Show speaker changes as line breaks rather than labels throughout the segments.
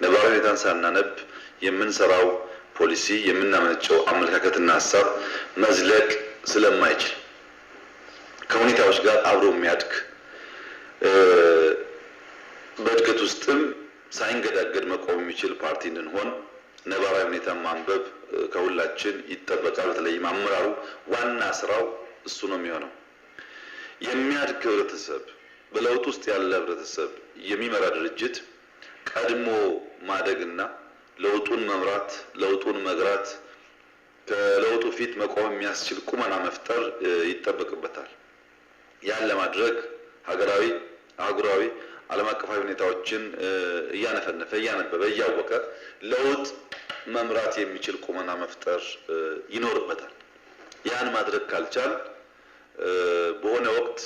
ነባራዊ ሁኔታን ሳናነብ የምንሰራው ፖሊሲ የምናመነጨው አመለካከትና ሀሳብ መዝለቅ ስለማይችል ከሁኔታዎች ጋር አብሮ የሚያድግ በእድገት ውስጥም ሳይንገዳገድ መቆም የሚችል ፓርቲ እንድንሆን ነባራዊ ሁኔታን ማንበብ ከሁላችን ይጠበቃል። በተለይም አመራሩ ዋና ስራው እሱ ነው የሚሆነው። የሚያድግ ህብረተሰብ፣ በለውጥ ውስጥ ያለ ህብረተሰብ የሚመራ ድርጅት ቀድሞ ማደግና ለውጡን መምራት፣ ለውጡን መግራት፣ ከለውጡ ፊት መቆም የሚያስችል ቁመና መፍጠር ይጠበቅበታል። ያን ለማድረግ ሀገራዊ፣ አህጉራዊ፣ ዓለም አቀፋዊ ሁኔታዎችን እያነፈነፈ እያነበበ እያወቀ ለውጥ መምራት የሚችል ቁመና መፍጠር ይኖርበታል። ያን ማድረግ ካልቻል በሆነ ወቅት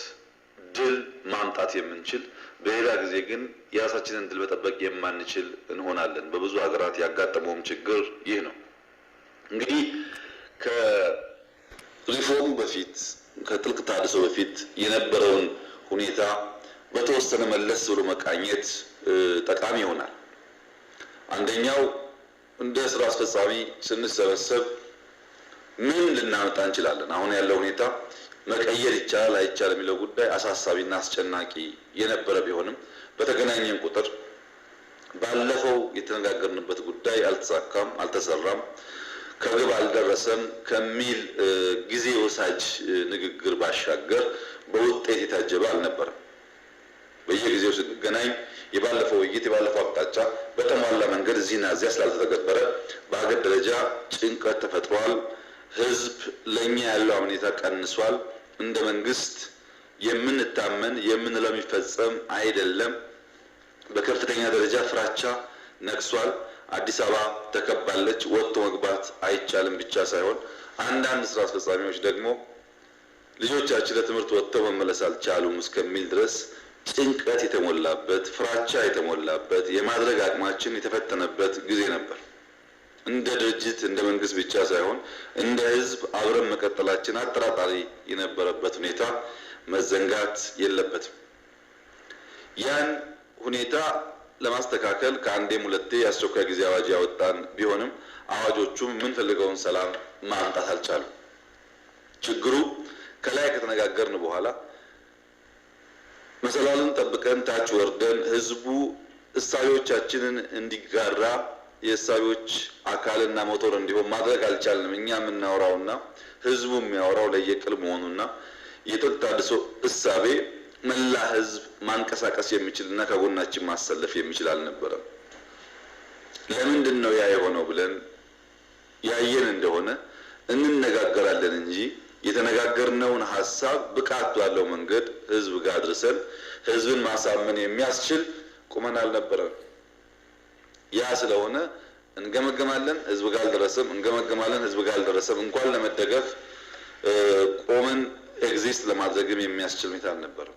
ድል ማምጣት የምንችል በሌላ ጊዜ ግን የራሳችንን ድል መጠበቅ የማንችል እንሆናለን። በብዙ ሀገራት ያጋጠመውም ችግር ይህ ነው። እንግዲህ ከሪፎርሙ በፊት ከጥልቅ ተሃድሶ በፊት የነበረውን ሁኔታ በተወሰነ መለስ ብሎ መቃኘት ጠቃሚ ይሆናል። አንደኛው እንደ ስራ አስፈጻሚ ስንሰበሰብ ምን ልናመጣ እንችላለን? አሁን ያለው ሁኔታ መቀየር ይቻላል አይቻልም የሚለው ጉዳይ አሳሳቢና አስጨናቂ የነበረ ቢሆንም በተገናኘን ቁጥር ባለፈው የተነጋገርንበት ጉዳይ አልተሳካም፣ አልተሰራም፣ ከግብ አልደረሰም ከሚል ጊዜ ወሳጅ ንግግር ባሻገር በውጤት የታጀበ አልነበረም። በየጊዜው ስንገናኝ የባለፈው ውይይት የባለፈው አቅጣጫ በተሟላ መንገድ እዚህና እዚያ ስላልተተገበረ በሀገር ደረጃ ጭንቀት ተፈጥሯል። ህዝብ ለኛ ያለው አመኔታ ቀንሷል። እንደ መንግስት የምንታመን የምንለው የሚፈጸም አይደለም። በከፍተኛ ደረጃ ፍራቻ ነግሷል። አዲስ አበባ ተከባለች። ወጥቶ መግባት አይቻልም ብቻ ሳይሆን አንዳንድ ስራ አስፈጻሚዎች ደግሞ ልጆቻችን ለትምህርት ወጥተው መመለስ አልቻሉም እስከሚል ድረስ ጭንቀት የተሞላበት ፍራቻ የተሞላበት የማድረግ አቅማችን የተፈተነበት ጊዜ ነበር። እንደ ድርጅት እንደ መንግስት ብቻ ሳይሆን እንደ ህዝብ አብረን መቀጠላችን አጠራጣሪ የነበረበት ሁኔታ መዘንጋት የለበትም። ያን ሁኔታ ለማስተካከል ከአንዴም ሁለቴ የአስቸኳይ ጊዜ አዋጅ ያወጣን ቢሆንም አዋጆቹም የምንፈልገውን ሰላም ማምጣት አልቻሉም። ችግሩ ከላይ ከተነጋገርን በኋላ መሰላልን ጠብቀን ታች ወርደን ህዝቡ እሳቤዎቻችንን እንዲጋራ የእሳቤዎች አካልና ሞተር እንዲሆን ማድረግ አልቻልንም። እኛ የምናወራውና ህዝቡ የሚያወራው ለየቅል መሆኑና የጥልቅ ተሃድሶ እሳቤ መላ ህዝብ ማንቀሳቀስ የሚችልና ከጎናችን ማሰለፍ የሚችል አልነበረም። ለምንድን ነው ያ የሆነው ብለን ያየን እንደሆነ እንነጋገራለን እንጂ የተነጋገርነውን ሀሳብ ብቃት ባለው መንገድ ህዝብ ጋር አድርሰን ህዝብን ማሳመን የሚያስችል ቁመና አልነበረም። ያ ስለሆነ እንገመገማለን፣ ህዝብ ጋር አልደረሰም፣ እንገመገማለን፣ ህዝብ ጋር አልደረሰም። እንኳን ለመደገፍ ቆመን ኤግዚስት ለማድረግም የሚያስችል ሁኔታ አልነበረም።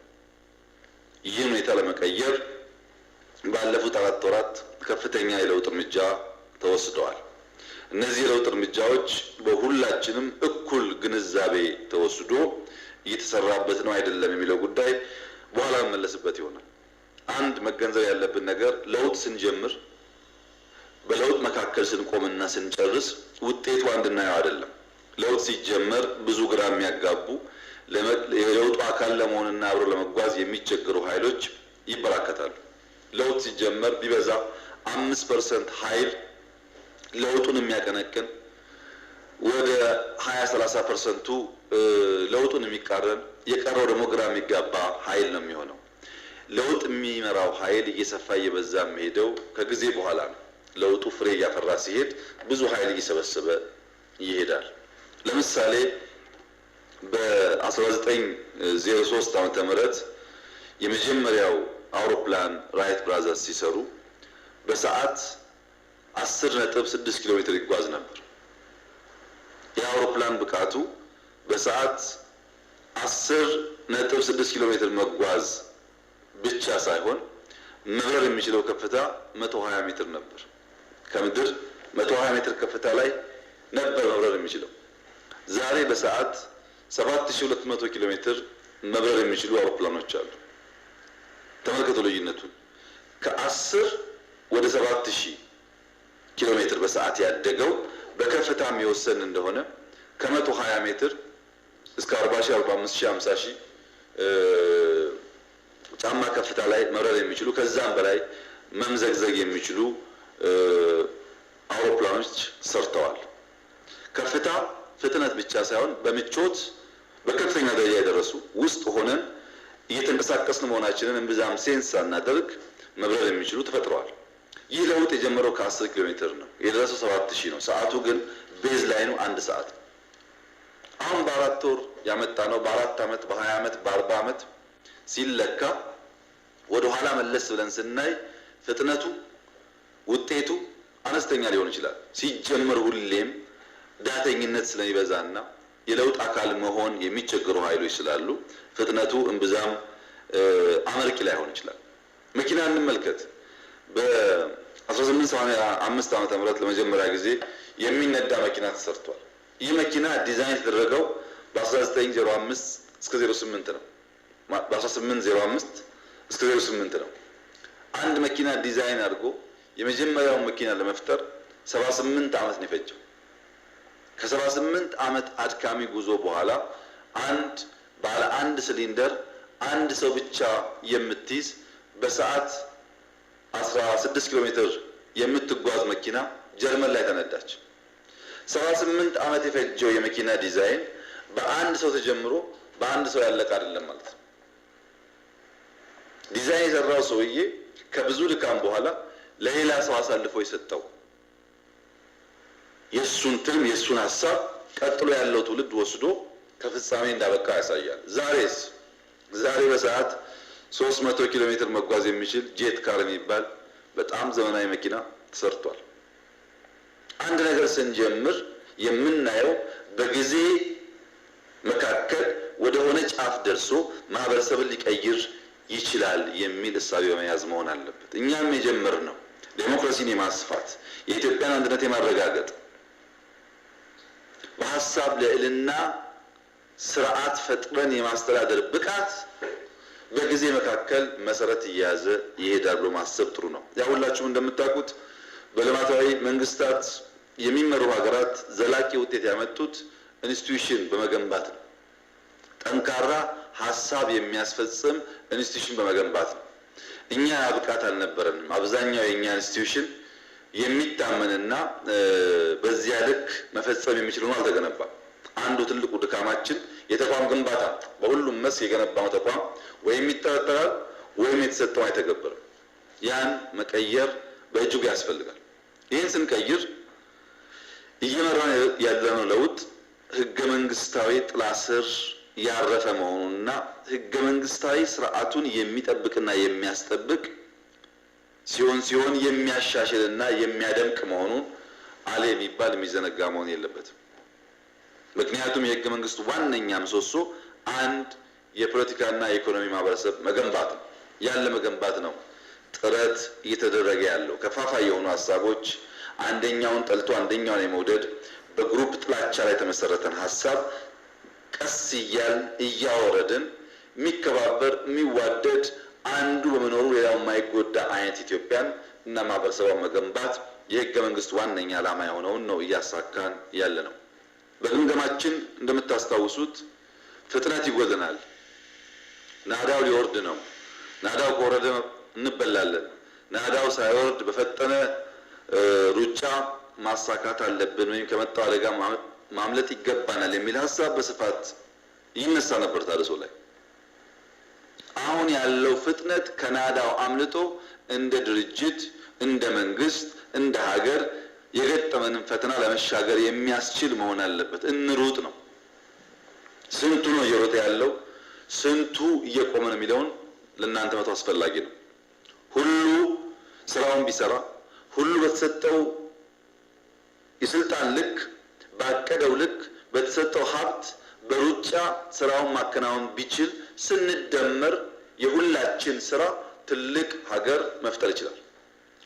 ይህን ሁኔታ ለመቀየር ባለፉት 4 ወራት ከፍተኛ የለውጥ እርምጃ ተወስደዋል። እነዚህ የለውጥ እርምጃዎች በሁላችንም እኩል ግንዛቤ ተወስዶ እየተሰራበት ነው አይደለም የሚለው ጉዳይ በኋላ መመለስበት ይሆናል። አንድ መገንዘብ ያለብን ነገር ለውጥ ስንጀምር በለውጥ መካከል ስንቆምና ስንጨርስ ውጤቱ አንድናየው አይደለም። ለውጥ ሲጀመር ብዙ ግራ የሚያጋቡ የለውጡ አካል ለመሆንና አብሮ ለመጓዝ የሚቸገሩ ኃይሎች ይበራከታሉ። ለውጥ ሲጀመር ቢበዛ 5% ኃይል ለውጡን የሚያቀነቅን ወደ 20-30% ለውጡን የሚቃረን የቀረው ደግሞ ግራ የሚጋባ ኃይል ነው የሚሆነው። ለውጥ የሚመራው ኃይል እየሰፋ እየበዛ የሚሄደው ከጊዜ በኋላ ነው። ለውጡ ፍሬ እያፈራ ሲሄድ ብዙ ኃይል እየሰበሰበ ይሄዳል። ለምሳሌ በ1903 ዓመተ ምህረት የመጀመሪያው አውሮፕላን ራይት ብራዘርስ ሲሰሩ በሰዓት 10.6 ኪሎ ሜትር ይጓዝ ነበር። የአውሮፕላን ብቃቱ በሰዓት 10.6 ኪሎ ሜትር መጓዝ ብቻ ሳይሆን መብረር የሚችለው ከፍታ 120 ሜትር ነበር። ከምድር 120 ሜትር ከፍታ ላይ ነበር መብረር የሚችለው። ዛሬ በሰዓት 7200 ኪሎ ሜትር መብረር የሚችሉ አውሮፕላኖች አሉ። ተመልከቱ ልዩነቱን። ከ10 ወደ 7000 ኪሎ ሜትር በሰዓት ያደገው በከፍታም የወሰን እንደሆነ ከ120 ሜትር እስከ 40000 45000 50000 ጫማ ከፍታ ላይ መብረር የሚችሉ ከዛም በላይ መምዘግዘግ የሚችሉ አውሮፕላኖች ሰርተዋል። ከፍታ ፍጥነት ብቻ ሳይሆን በምቾት በከፍተኛ ደረጃ የደረሱ ውስጥ ሆነን እየተንቀሳቀስን መሆናችንን እምብዛም ሴንስ ሳናደርግ መብረር የሚችሉ ተፈጥረዋል። ይህ ለውጥ የጀመረው ከ10 ኪሎ ሜትር ነው፣ የደረሰው 7000 ነው። ሰዓቱ ግን ቤዝ ላይኑ 1 ሰዓት። አሁን በ4 ወር ያመጣነው በ4 ዓመት በ20 ዓመት በ40 ዓመት ሲለካ ወደ ኋላ መለስ ብለን ስናይ ፍጥነቱ ውጤቱ አነስተኛ ሊሆን ይችላል። ሲጀመር ሁሌም ዳተኝነት ስለሚበዛና የለውጥ አካል መሆን የሚቸገሩ ኃይሎች ስላሉ ፍጥነቱ እምብዛም አመርቂ ላይሆን ይችላል። መኪና እንመልከት። በ1885 ዓመተ ምህረት ለመጀመሪያ ጊዜ የሚነዳ መኪና ተሰርቷል። ይህ መኪና ዲዛይን የተደረገው በ1905 እስከ 08 ነው። በ1805 እስከ 08 ነው። አንድ መኪና ዲዛይን አድርጎ የመጀመሪያውን መኪና ለመፍጠር 78 ዓመት ነው የፈጀው። ከ78 ዓመት አድካሚ ጉዞ በኋላ አንድ ባለ 1 ሲሊንደር አንድ ሰው ብቻ የምትይዝ በሰዓት 16 ኪሎ ሜትር የምትጓዝ መኪና ጀርመን ላይ ተነዳች። 78 ዓመት የፈጀው የመኪና ዲዛይን በአንድ ሰው ተጀምሮ በአንድ ሰው ያለቀ አይደለም ማለት ነው። ዲዛይን የሰራው ሰውዬ ከብዙ ድካም በኋላ ለሌላ ሰው አሳልፎ የሰጠው የሱን ትልም የሱን ሐሳብ ቀጥሎ ያለው ትውልድ ወስዶ ከፍጻሜ እንዳበቃ ያሳያል። ዛሬ በሰዓት 300 ኪሎ ሜትር መጓዝ የሚችል ጄት ካር የሚባል በጣም ዘመናዊ መኪና ተሰርቷል። አንድ ነገር ስንጀምር የምናየው በጊዜ መካከል ወደ ሆነ ጫፍ ደርሶ ማህበረሰብን ሊቀይር ይችላል የሚል እሳቤ በመያዝ መሆን አለበት። እኛም የጀመርነው ዴሞክራሲን የማስፋት የኢትዮጵያን አንድነት የማረጋገጥ በሐሳብ ልዕልና ስርዓት ፈጥረን የማስተዳደር ብቃት በጊዜ መካከል መሰረት እየያዘ ይሄዳል ብሎ ማሰብ ጥሩ ነው። ያ ሁላችሁም እንደምታውቁት በልማታዊ መንግስታት የሚመሩ ሀገራት ዘላቂ ውጤት ያመጡት ኢንስቲትዩሽን በመገንባት ነው። ጠንካራ ሐሳብ የሚያስፈጽም ኢንስቲትዩሽን በመገንባት ነው። እኛ ብቃት አልነበረንም። አብዛኛው የኛ ኢንስቲትዩሽን የሚታመንና በዚያ ልክ መፈጸም የሚችል ሆኖ አልተገነባም። አንዱ ትልቁ ድካማችን የተቋም ግንባታ። በሁሉም መስክ የገነባው ተቋም ወይም ይጠረጠራል ወይም የተሰጠው አይተገበርም። ያን መቀየር በእጅጉ ያስፈልጋል። ይህን ስንቀይር እየመራን ያለነው ለውጥ ህገ መንግስታዊ ጥላ ስር ያረፈ መሆኑንና ህገ መንግስታዊ ስርዓቱን የሚጠብቅና የሚያስጠብቅ ሲሆን የሚያሻሽልና የሚያደምቅ መሆኑን አለ የሚባል የሚዘነጋ መሆን የለበትም። ምክንያቱም የህገ መንግስቱ ዋነኛ ምሰሶ አንድ የፖለቲካና የኢኮኖሚ ማህበረሰብ መገንባት ነው። ያለ መገንባት ነው ጥረት እየተደረገ ያለው። ከፋፋይ የሆኑ ሀሳቦች አንደኛውን ጠልቶ አንደኛውን የመውደድ በግሩፕ ጥላቻ ላይ የተመሰረተን ሀሳብ ቀስ እያወረድን የሚከባበር የሚዋደድ አንዱ በመኖሩ ሌላው የማይጎዳ አይነት ኢትዮጵያን እና ማህበረሰቧን መገንባት የህገ መንግስቱ ዋነኛ ዓላማ የሆነውን ነው እያሳካን ያለ ነው። በግምገማችን እንደምታስታውሱት ፍጥነት ይጎለናል። ናዳው ሊወርድ ነው። ናዳው ከወረደ እንበላለን። ናዳው ሳይወርድ በፈጠነ ሩጫ ማሳካት አለብን ወይም ከመጣው አደጋ ማምለጥ ይገባናል የሚል ሀሳብ በስፋት ይነሳ ነበር ታድሶ ላይ። አሁን ያለው ፍጥነት ከናዳው አምልጦ እንደ ድርጅት እንደ መንግስት እንደ ሀገር የገጠመንን ፈተና ለመሻገር የሚያስችል መሆን አለበት። እንሩጥ ነው። ስንቱ ነው እየሮጠ ያለው? ስንቱ እየቆመ ነው የሚለውን ለእናንተ መተው አስፈላጊ ነው። ሁሉ ስራውን ቢሰራ ሁሉ በተሰጠው የስልጣን ልክ ባቀደው ልክ በተሰጠው ሀብት በሩጫ ስራውን ማከናወን ቢችል ስንደመር የሁላችን ስራ ትልቅ ሀገር መፍጠር ይችላል።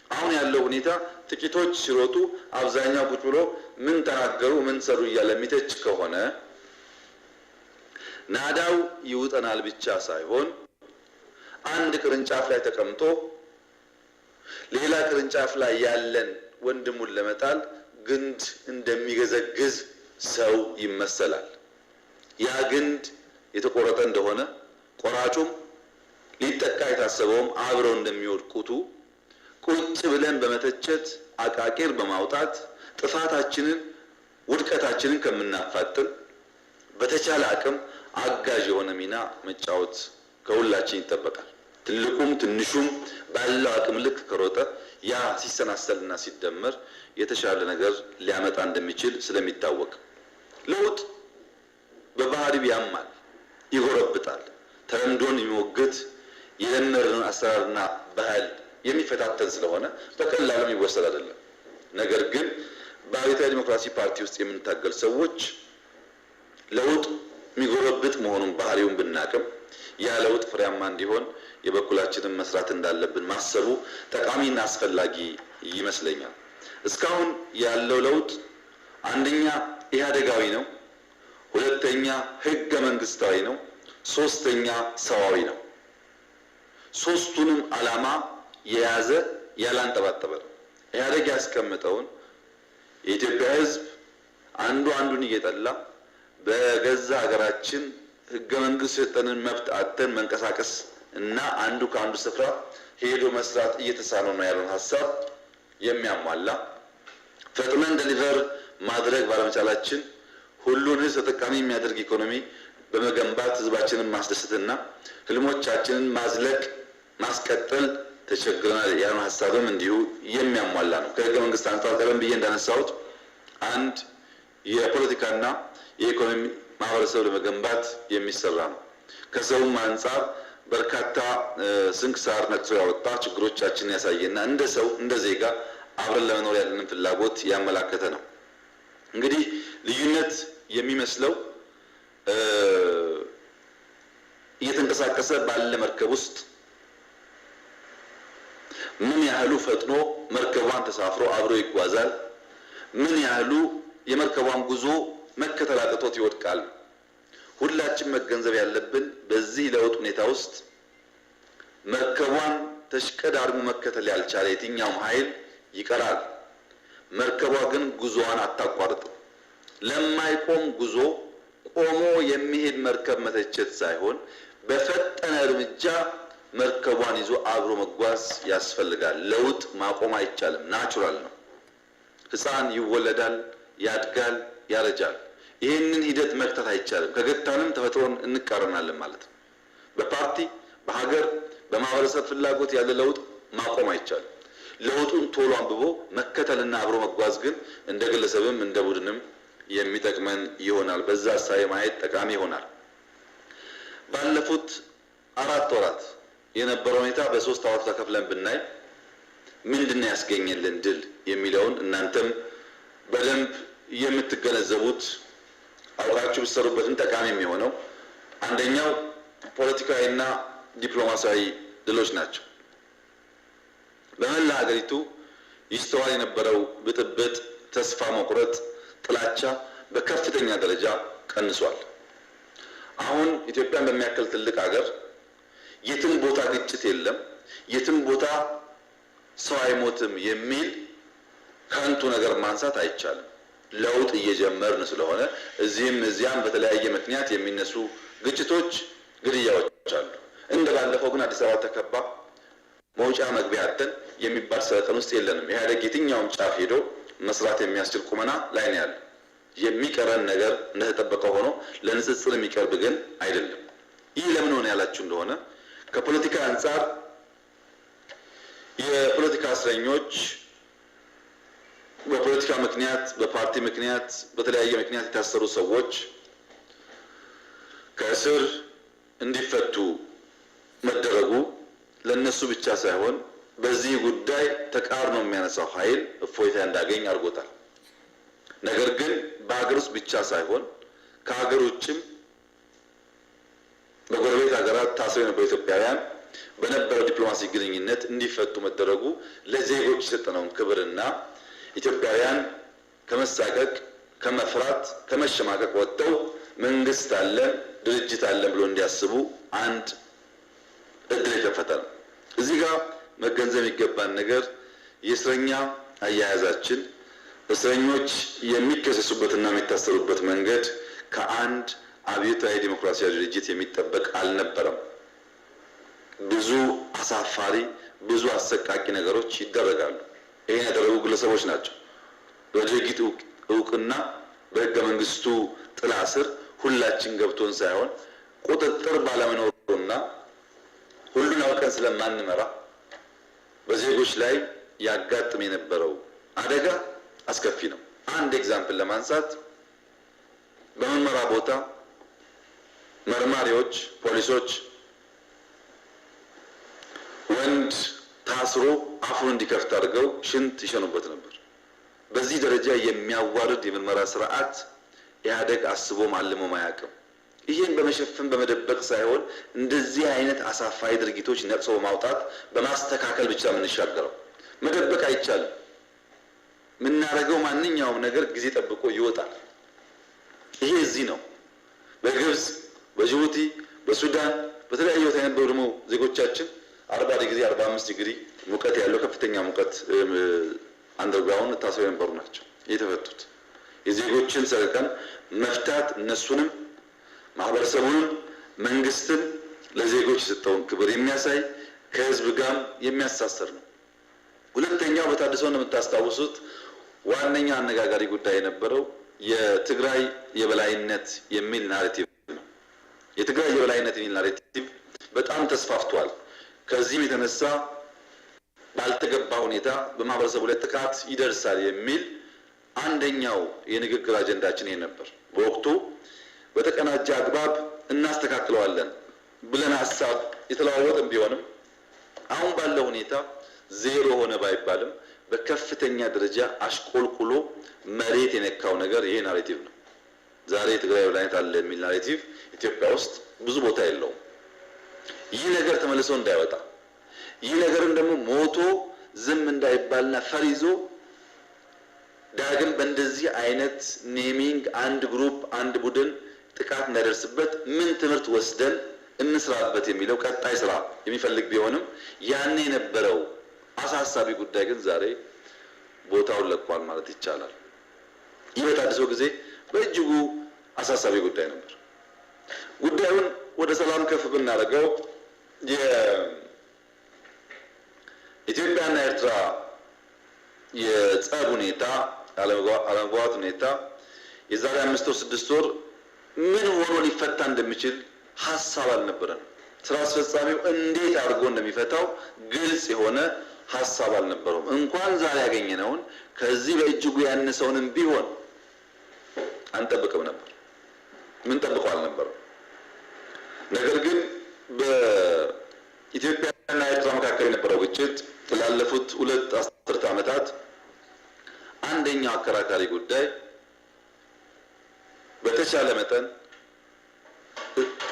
አሁን ያለው ሁኔታ ጥቂቶች ሲሮጡ አብዛኛው ቁጭ ብሎ ምን ተናገሩ ምን ሰሩ እያለ የሚተች ከሆነ ናዳው ይውጠናል ብቻ ሳይሆን አንድ ቅርንጫፍ ላይ ተቀምጦ ሌላ ቅርንጫፍ ላይ ያለን ወንድሙን ለመጣል ግንድ እንደሚገዘግዝ ሰው ይመሰላል። ያ ግንድ የተቆረጠ እንደሆነ ቆራጩም ሊጠቃ የታሰበውም አብረው እንደሚወድቁቱ ቁጭ ብለን በመተቸት አቃቂር በማውጣት ጥፋታችንን ውድቀታችንን ከምናፋጥን በተቻለ አቅም አጋዥ የሆነ ሚና መጫወት ከሁላችን ይጠበቃል። ትልቁም ትንሹም ባለው አቅም ልክ ከሮጠ ያ ሲሰናሰልና ሲደመር የተሻለ ነገር ሊያመጣ እንደሚችል ስለሚታወቅ ለውጥ በባህሪው ያማል፣ ይጎረብጣል። ተለምዶን የሚሞግት የለመድነውን አሰራርና ባህል የሚፈታተን ስለሆነ በቀላሉ የሚወሰድ አይደለም። ነገር ግን በአብዮታዊ ዲሞክራሲ ፓርቲ ውስጥ የምንታገል ሰዎች ለውጥ የሚጎረብጥ መሆኑን ባህሪውን ብናቅም ያ ለውጥ ፍሬያማ እንዲሆን የበኩላችንን መስራት እንዳለብን ማሰቡ ጠቃሚና አስፈላጊ ይመስለኛል። እስካሁን ያለው ለውጥ አንደኛ ኢህአዴጋዊ ነው፣ ሁለተኛ ህገ መንግስታዊ ነው፣ ሶስተኛ ሰዋዊ ነው። ሶስቱንም ዓላማ የያዘ ያላንጠባጠበ ነው። ኢህአዴግ ያስቀመጠውን የኢትዮጵያ ህዝብ አንዱ አንዱን እየጠላ በገዛ ሀገራችን ህገ መንግስት የሰጠንን መብት አጥተን መንቀሳቀስ እና አንዱ ከአንዱ ስፍራ ሄዶ መስራት እየተሳነው ነው ያለውን ሀሳብ የሚያሟላ ፈጥነን ደሊቨር ማድረግ ባለመቻላችን ሁሉን ህዝብ ተጠቃሚ የሚያደርግ ኢኮኖሚ በመገንባት ህዝባችንን ማስደሰትና ህልሞቻችንን ማዝለቅ ማስቀጠል ተቸግረናል ያለውን ሀሳብም እንዲሁ የሚያሟላ ነው። ከህገ መንግስት አንጻር ቀደም ብዬ እንዳነሳሁት አንድ የፖለቲካና የኢኮኖሚ ማህበረሰብ ለመገንባት የሚሰራ ነው። ከሰውም አንጻር በርካታ ስንክሳር ነቅሶ ያወጣ ችግሮቻችንን ያሳየና እንደ ሰው እንደ ዜጋ አብረን ለመኖር ያለንን ፍላጎት ያመላከተ ነው። እንግዲህ ልዩነት የሚመስለው እየተንቀሳቀሰ ባለ መርከብ ውስጥ ምን ያህሉ ፈጥኖ መርከቧን ተሳፍሮ አብሮ ይጓዛል፣ ምን ያህሉ የመርከቧን ጉዞ መከተል አቅቶት ይወድቃል። ሁላችን መገንዘብ ያለብን በዚህ ለውጥ ሁኔታ ውስጥ መርከቧን ተሽቀዳድሞ መከተል ያልቻለ የትኛውም ኃይል ይቀራል። መርከቧ ግን ጉዞዋን አታቋርጥም። ለማይቆም ጉዞ ቆሞ የሚሄድ መርከብ መተቸት ሳይሆን በፈጠነ እርምጃ መርከቧን ይዞ አብሮ መጓዝ ያስፈልጋል። ለውጥ ማቆም አይቻልም። ናቹራል ነው። ሕፃን ይወለዳል፣ ያድጋል፣ ያረጃል። ይህንን ሂደት መግታት አይቻልም። ከገታንም ተፈጥሮን እንቃረናለን ማለት ነው። በፓርቲ በሀገር በማህበረሰብ ፍላጎት ያለ ለውጥ ማቆም አይቻልም። ለውጡን ቶሎ አንብቦ መከተልና አብሮ መጓዝ ግን እንደ ግለሰብም እንደ ቡድንም የሚጠቅመን ይሆናል። በዛ ሳይ ማየት ጠቃሚ ይሆናል። ባለፉት 4 ወራት የነበረው ሁኔታ በ3 አዋጅ ተከፍለን ብናይ ምንድነው ያስገኘልን ድል የሚለውን እናንተም በደንብ የምትገነዘቡት አውቃችሁ ብትሰሩበትም ጠቃሚ የሚሆነው አንደኛው ፖለቲካዊና ዲፕሎማሲያዊ ድሎች ናቸው። በመላ ሀገሪቱ ይስተዋል የነበረው ብጥብጥ፣ ተስፋ መቁረጥ፣ ጥላቻ በከፍተኛ ደረጃ ቀንሷል። አሁን ኢትዮጵያን በሚያክል ትልቅ ሀገር የትም ቦታ ግጭት የለም፣ የትም ቦታ ሰው አይሞትም የሚል ከንቱ ነገር ማንሳት አይቻልም። ለውጥ እየጀመርን ስለሆነ እዚህም እዚያም በተለያየ ምክንያት የሚነሱ ግጭቶች፣ ግድያዎች አሉ። እንደ ባለፈው ግን አዲስ አበባ ተከባ መውጫ መግቢያ አጥተን የሚባል ሰቀቀን ውስጥ የለንም። ኢህአዴግ የትኛውም ጫፍ ሄዶ መስራት የሚያስችል ቁመና ላይ ነው ያለው። የሚቀረን ነገር እንደተጠበቀ ሆኖ ለንጽጽር የሚቀርብ ግን አይደለም። ይህ ለምን ሆነ ያላችሁ እንደሆነ ከፖለቲካ አንጻር የፖለቲካ እስረኞች በፖለቲካ ምክንያት በፓርቲ ምክንያት በተለያየ ምክንያት የታሰሩ ሰዎች ከእስር እንዲፈቱ መደረጉ ለነሱ ብቻ ሳይሆን በዚህ ጉዳይ ተቃርኖ የሚያነሳው ኃይል እፎይታ እንዳገኝ አድርጎታል። ነገር ግን በሀገር ውስጥ ብቻ ሳይሆን ከሀገር ውጭም በጎረቤት ሀገራት ታስረው የነበሩ ኢትዮጵያውያን በነበረው ዲፕሎማሲ ግንኙነት እንዲፈቱ መደረጉ ለዜጎች የሰጠነውን ክብርና ኢትዮጵያውያን ከመሳቀቅ ከመፍራት ከመሸማቀቅ ወጥተው መንግስት አለን ድርጅት አለን ብሎ እንዲያስቡ አንድ እድል የከፈተ ነው። እዚህ ጋር መገንዘብ የሚገባን ነገር የእስረኛ አያያዛችን እስረኞች የሚከሰሱበትና የሚታሰሩበት መንገድ ከአንድ አብዮታዊ ዲሞክራሲያዊ ድርጅት የሚጠበቅ አልነበረም። ብዙ አሳፋሪ፣ ብዙ አሰቃቂ ነገሮች ይደረጋሉ። ይሄን ያደረጉ ግለሰቦች ናቸው። በድርጊት እውቅና በሕገ መንግስቱ ጥላ ስር ሁላችን ገብቶን ሳይሆን ቁጥጥር ባለመኖሩና ሁሉን አውቀን ስለማንመራ በዜጎች ላይ ያጋጥም የነበረው አደጋ አስከፊ ነው። አንድ ኤግዛምፕል ለማንሳት በምርመራ ቦታ መርማሪዎች፣ ፖሊሶች ወንድ ታስሮ አፉን እንዲከፍት አድርገው ሽንት ይሸኑበት ነበር። በዚህ ደረጃ የሚያዋርድ የምርመራ ስርዓት ኢህአዴግ አስቦም አልሞም አያውቅም። ይህን በመሸፈን በመደበቅ ሳይሆን እንደዚህ አይነት አሳፋሪ ድርጊቶች ነቅሶ በማውጣት በማስተካከል ብቻ የምንሻገረው። መደበቅ አይቻልም። የምናደርገው ማንኛውም ነገር ጊዜ ጠብቆ ይወጣል። ይሄ እዚህ ነው። በግብጽ፣ በጅቡቲ፣ በሱዳን በተለያዩ ቦታ የነበሩ ደግሞ ዜጎቻችን 40 ዲግሪ 45 ዲግሪ ሙቀት ያለው ከፍተኛ ሙቀት አንደርግራውንድ ታስረው የነበሩ ናቸው የተፈቱት። የዜጎችን ሰቀቀን መፍታት እነሱንም ማህበረሰቡንም መንግስትን ለዜጎች የሰጠውን ክብር የሚያሳይ ከህዝብ ጋር የሚያሳስር ነው። ሁለተኛው በታድሶ እንደምታስታውሱት ዋነኛ አነጋጋሪ ጉዳይ የነበረው የትግራይ የበላይነት የሚል ናሬቲቭ ነው። የትግራይ የበላይነት የሚል ናሬቲቭ በጣም ተስፋፍቷል። ከዚህም የተነሳ ባልተገባ ሁኔታ በማህበረሰቡ ላይ ጥቃት ይደርሳል የሚል አንደኛው የንግግር አጀንዳችን ይሄ ነበር። በወቅቱ በተቀናጀ አግባብ እናስተካክለዋለን ብለን ሀሳብ የተለዋወጠም ቢሆንም አሁን ባለው ሁኔታ ዜሮ ሆነ ባይባልም በከፍተኛ ደረጃ አሽቆልቁሎ መሬት የነካው ነገር ይሄ ናሬቲቭ ነው። ዛሬ የትግራይ የበላይነት አለ የሚል ናሬቲቭ ኢትዮጵያ ውስጥ ብዙ ቦታ የለውም። ይህ ነገር ተመልሶ እንዳይወጣ፣ ይህ ነገርም ደግሞ ሞቶ ዝም እንዳይባልና ፈሪዞ ዳግም በእንደዚህ አይነት ኔሚንግ አንድ ግሩፕ አንድ ቡድን ጥቃት እንዳይደርስበት ምን ትምህርት ወስደን እንስራበት የሚለው ቀጣይ ስራ የሚፈልግ ቢሆንም ያን የነበረው አሳሳቢ ጉዳይ ግን ዛሬ ቦታውን ለቋል ማለት ይቻላል። ይህ በታድሶ ጊዜ በእጅጉ አሳሳቢ ጉዳይ ነበር። ጉዳዩን ወደ ሰላም ከፍ ብናደርገው የኢትዮጵያና ኤርትራ የጸብ ሁኔታ አለመግባባት ሁኔታ የዛሬ 5 ወር 6 ወር ምን ሆኖ ሊፈታ እንደሚችል ሐሳብ አልነበረም። ስራ አስፈጻሚው እንዴት አድርጎ እንደሚፈታው ግልጽ የሆነ ሐሳብ አልነበረውም። እንኳን ዛሬ ያገኘነውን ከዚህ በእጅጉ ያነሰውንም ቢሆን አንጠብቅም ነበር። ምን ጠብቀው አልነበረም። ነገር ግን በኢትዮጵያና ኤርትራ መካከል የነበረው ግጭት ላለፉት 2 አስርት ዓመታት አንደኛው አከራካሪ ጉዳይ በተቻለ መጠን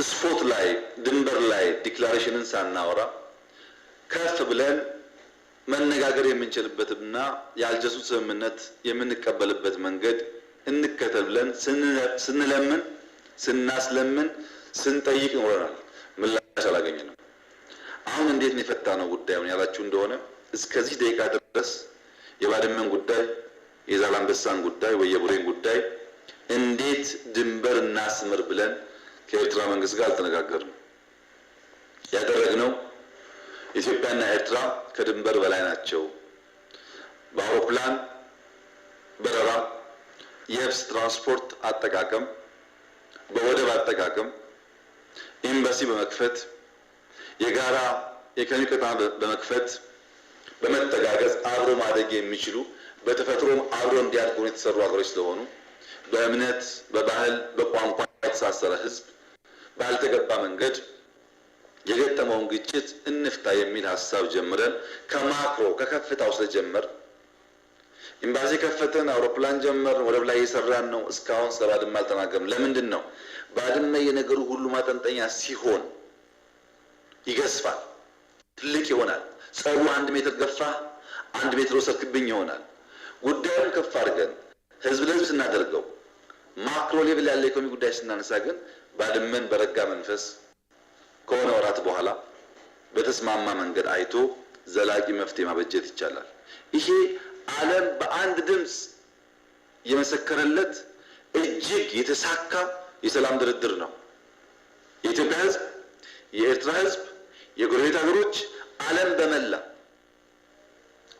ስፖት ላይ ድንበር ላይ ዲክላሬሽንን ሳናወራ ከፍ ብለን መነጋገር የምንችልበትና የአልጀሱ ስምምነት የምንቀበልበት መንገድ እንከተል ብለን ስንለምን ስናስለምን ስንጠይቅ ኖረናል። ምላሽ አላገኘንም። አሁን እንዴት ነው የፈታነው ጉዳዩን ያላችሁ እንደሆነ እስከዚህ ደቂቃ ድረስ የባድመን ጉዳይ፣ የዛላንበሳን ጉዳይ ወይ የቡሬን ጉዳይ እንዴት ድንበር እናስምር ብለን ከኤርትራ መንግስት ጋር አልተነጋገርንም። ያደረግነው ኢትዮጵያና ኤርትራ ከድንበር በላይ ናቸው፣ በአውሮፕላን በረራ፣ የብስ ትራንስፖርት አጠቃቀም፣ በወደብ አጠቃቀም ኤምባሲ በመክፈት የጋራ የኢኮኖሚ ቀጠና በመክፈት በመተጋገዝ አብሮ ማደግ የሚችሉ በተፈጥሮም አብሮ እንዲያድጉ የተሰሩ ሀገሮች ስለሆኑ በእምነት በባህል በቋንቋ የተሳሰረ ህዝብ ባልተገባ መንገድ የገጠመውን ግጭት እንፍታ የሚል ሀሳብ ጀምረን ከማክሮ ከከፍታው ስለጀመር ኤምባሲ ከፈተን፣ አውሮፕላን ጀመር፣ ወደብ ላይ እየሰራን ነው። እስካሁን ስለ ባድመ አልተናገርም። ለምንድን ነው? ባድመ የነገሩ ሁሉ ማጠንጠኛ ሲሆን ይገዝፋል፣ ትልቅ ይሆናል። ጸቡ 1 ሜትር ገፋ 1 ሜትር ወሰድክብኝ ይሆናል። ጉዳዩን ከፍ አድርገን ህዝብ ለህዝብ ስናደርገው ማክሮ ሌቭል ያለ ኢኮኖሚ ጉዳይ ስናነሳ ግን ባድመን በረጋ መንፈስ ከሆነ ወራት በኋላ በተስማማ መንገድ አይቶ ዘላቂ መፍትሄ ማበጀት ይቻላል። ይሄ ዓለም በአንድ ድምፅ የመሰከረለት እጅግ የተሳካ የሰላም ድርድር ነው። የኢትዮጵያ ሕዝብ፣ የኤርትራ ሕዝብ፣ የጎረቤት ሀገሮች፣ ዓለም በመላ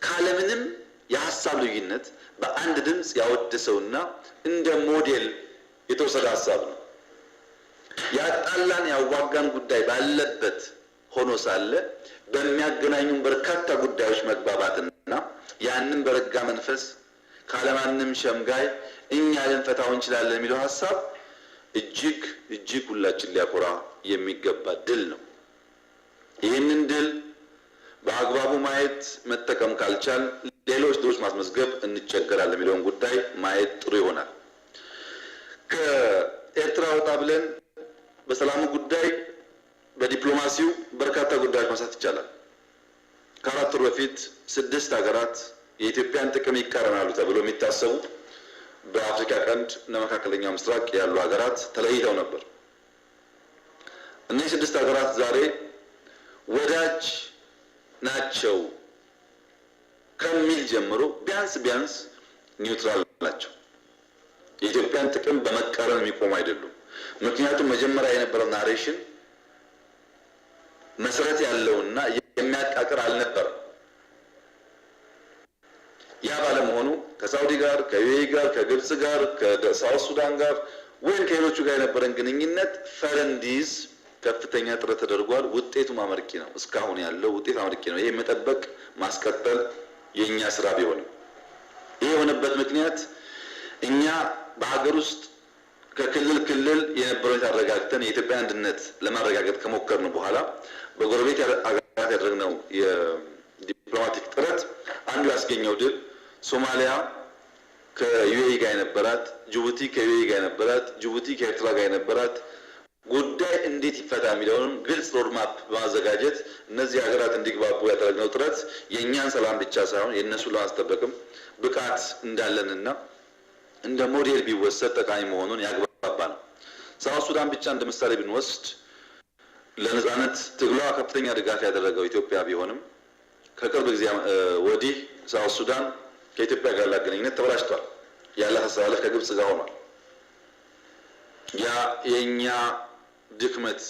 ካለምንም የሀሳብ ልዩነት በአንድ ድምፅ ያወደሰውና እንደ ሞዴል የተወሰደ ሀሳብ ነው። ያጣላን ያዋጋን ጉዳይ ባለበት ሆኖ ሳለ በሚያገናኙን በርካታ ጉዳዮች መግባባትና ያንን በረጋ መንፈስ ካለማንም ሸምጋይ እኛ ልንፈታው እንችላለን የሚለው ሀሳብ እጅግ ሁላችን ሊያኮራ የሚገባ ድል ነው። ይህንን ድል በአግባቡ ማየት መጠቀም ካልቻል ሌሎች ድሎች ማስመዝገብ እንቸገራለን የሚለውን ጉዳይ ማየት ጥሩ ይሆናል። ከኤርትራ ወጣ ብለን በሰላሙ ጉዳይ በዲፕሎማሲው በርካታ ጉዳዮች ማንሳት ይቻላል። ከአራት ወር በፊት 6 ሀገራት የኢትዮጵያን ጥቅም ይቃረናሉ ተብሎ የሚታሰቡ በአፍሪካ ቀንድ እና መካከለኛው ምስራቅ ያሉ ሀገራት ተለይተው ነበር። እነዚህ 6 ሀገራት ዛሬ ወዳጅ ናቸው ከሚል ጀምሮ ቢያንስ ኒውትራል ናቸው። የኢትዮጵያን ጥቅም በመቃረን የሚቆሙ አይደሉም። ምክንያቱም መጀመሪያ የነበረው ናሬሽን መሰረት ያለውና የሚያቃቅር አልነበረም። ያ ባለመሆኑ ከሳውዲ ጋር፣ ከዩኤኢ ጋር፣ ከግብጽ ጋር፣ ከሳውት ሱዳን ጋር ወይም ከሌሎቹ ጋር የነበረን ግንኙነት ፈረንዲዝ ከፍተኛ ጥረት ተደርጓል። ውጤቱም አመርቂ ነው። እስካሁን ያለው ውጤት አመርቂ ነው። ይሄ መጠበቅ ማስቀጠል የኛ ስራ ቢሆንም ይሄ የሆነበት ምክንያት እኛ በሀገር ውስጥ ከክልል ክልል የነበረውን አረጋግተን የኢትዮጵያ አንድነት ለማረጋገጥ ከሞከርን በኋላ በጎረቤት ሀገራት ያደረግነው የዲፕሎማቲክ ጥረት አንዱ ያስገኘው ድል ሶማሊያ ከዩኤኢ ጋር የነበራት፣ ጅቡቲ ከዩኤኢ ጋር የነበራት፣ ጅቡቲ ከኤርትራ ጋር የነበራት ጉዳይ እንዴት ይፈታ የሚለውንም ግልጽ ሮድማፕ በማዘጋጀት እነዚህ ሀገራት እንዲግባቡ ያደረግነው ጥረት የእኛን ሰላም ብቻ ሳይሆን የእነሱን ለማስጠበቅም ብቃት እንዳለንና እንደ ሞዴል ቢወሰድ ጠቃሚ መሆኑን ያግባባ ነው። ሳውት ሱዳን ብቻ እንደ ምሳሌ ብንወስድ ለነጻነት ትግሏ ከፍተኛ ድጋፍ ያደረገው ኢትዮጵያ ቢሆንም ከቅርብ ጊዜ ወዲህ ሳውት ሱዳን ከኢትዮጵያ ጋር ያላት ግንኙነት ተበላሽቷል። ያላት አስተላለፍ ከግብጽ ጋር ሆኗል። ያ የኛ ድክመት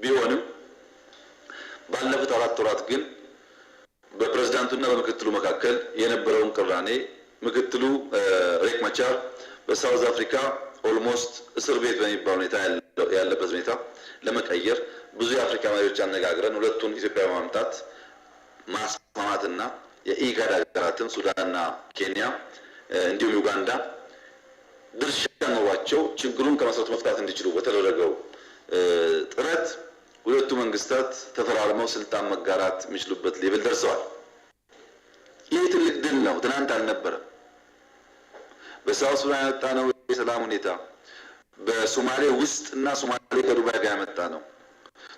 ቢሆንም ባለፉት 4 ወራት ግን በፕሬዝዳንቱና በምክትሉ መካከል የነበረውን ቅራኔ ምክትሉ ሬክ ማቻር በሳውዝ አፍሪካ ኦልሞስት እስር ቤት በሚባል ሁኔታ ያለበት ሁኔታ ለመቀየር ብዙ የአፍሪካ መሪዎች አነጋግረን ሁለቱን ኢትዮጵያ በማምጣት ማስማማትና የኢጋድ ሀገራትን ሱዳንና ኬንያ እንዲሁም ዩጋንዳ ድርሻ ኖሯቸው ችግሩን ከመሰረቱ መፍታት እንዲችሉ በተደረገው ጥረት ሁለቱ መንግስታት ተፈራርመው ስልጣን መጋራት የሚችሉበት ሌቭል ደርሰዋል። ይህ ትልቅ ድል ነው። ትናንት አልነበረም። በሳውት ሱዳን ያመጣነው የሰላም ሁኔታ በሶማሌ ውስጥ እና ሶማሌ ከዱባይ ጋር ያመጣ ነው።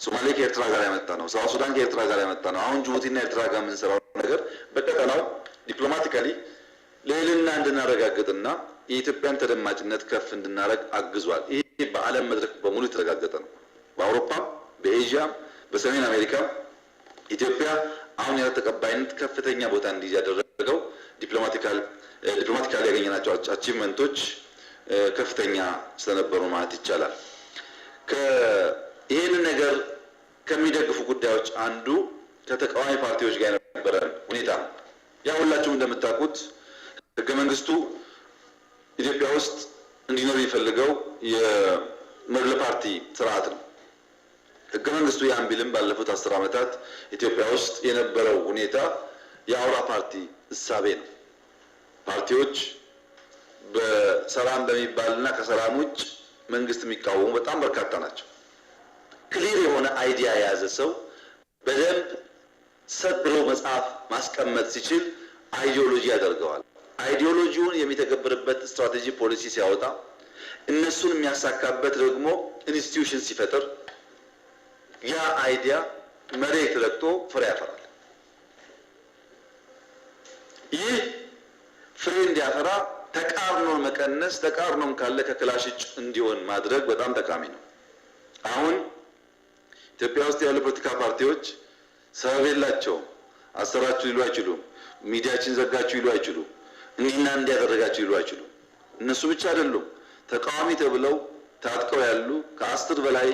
ሶማሌ ከኤርትራ ጋር ያመጣ ነው። ሳውት ሱዳን ከኤርትራ ጋር ያመጣ ነው። አሁን ጅቡቲና ኤርትራ ጋር የምንሰራው ነገር በቀጠናው ዲፕሎማቲካሊ ልዕልና እንድናረጋግጥና የኢትዮጵያን ተደማጭነት ከፍ እንድናረግ አግዟል። ይህ በዓለም መድረክ በሙሉ የተረጋገጠ ነው። በአውሮፓም፣ በኤዥያም፣ በሰሜን አሜሪካ ኢትዮጵያ አሁን ያለ ተቀባይነት ከፍተኛ ቦታ እንዲይዝ ያደረገው ዲፕሎማቲካሊ ያገኘናቸው አቺቭመንቶች ከፍተኛ ስለነበሩ ማለት ይቻላል። ይህንን ነገር ከሚደግፉ ጉዳዮች አንዱ ከተቃዋሚ ፓርቲዎች ጋር የነበረ ሁኔታ ነው። ያ ሁላችሁም እንደምታውቁት ህገ መንግስቱ ኢትዮጵያ ውስጥ እንዲኖር የሚፈልገው የመድብለ ፓርቲ ስርዓት ነው። ህገ መንግስቱ ያን ቢልም ባለፉት 10 ዓመታት ኢትዮጵያ ውስጥ የነበረው ሁኔታ የአውራ ፓርቲ እሳቤ ነው። ፓርቲዎች በሰላም በሚባልና ከሰላም ውጭ መንግስት የሚቃወሙ በጣም በርካታ ናቸው። ክሊር የሆነ አይዲያ የያዘ ሰው በደንብ ሰብሮ መጽሐፍ ማስቀመጥ ሲችል አይዲዮሎጂ ያደርገዋል። አይዲዮሎጂውን የሚተገብርበት ስትራቴጂ ፖሊሲ ሲያወጣ እነሱን የሚያሳካበት ደግሞ ኢንስቲትዩሽን ሲፈጥር ያ አይዲያ መሬት ረግጦ ፍሬ ያፈራል። ይህ ፍሬ እንዲያፈራ ተቃርኖን መቀነስ፣ ተቃርኖም ካለ ከክላሽጭ እንዲሆን ማድረግ በጣም ጠቃሚ ነው። አሁን ኢትዮጵያ ውስጥ ያሉ ፖለቲካ ፓርቲዎች ሰበብ የላቸውም። አሰራችሁ ሊሉ አይችሉም። ሚዲያችን ዘጋችሁ ሊሉ አይችሉም። እኒህና እንዲያደረጋችሁ ሊሉ አይችሉም። እነሱ ብቻ አይደሉም። ተቃዋሚ ተብለው ታጥቀው ያሉ ከ10 በላይ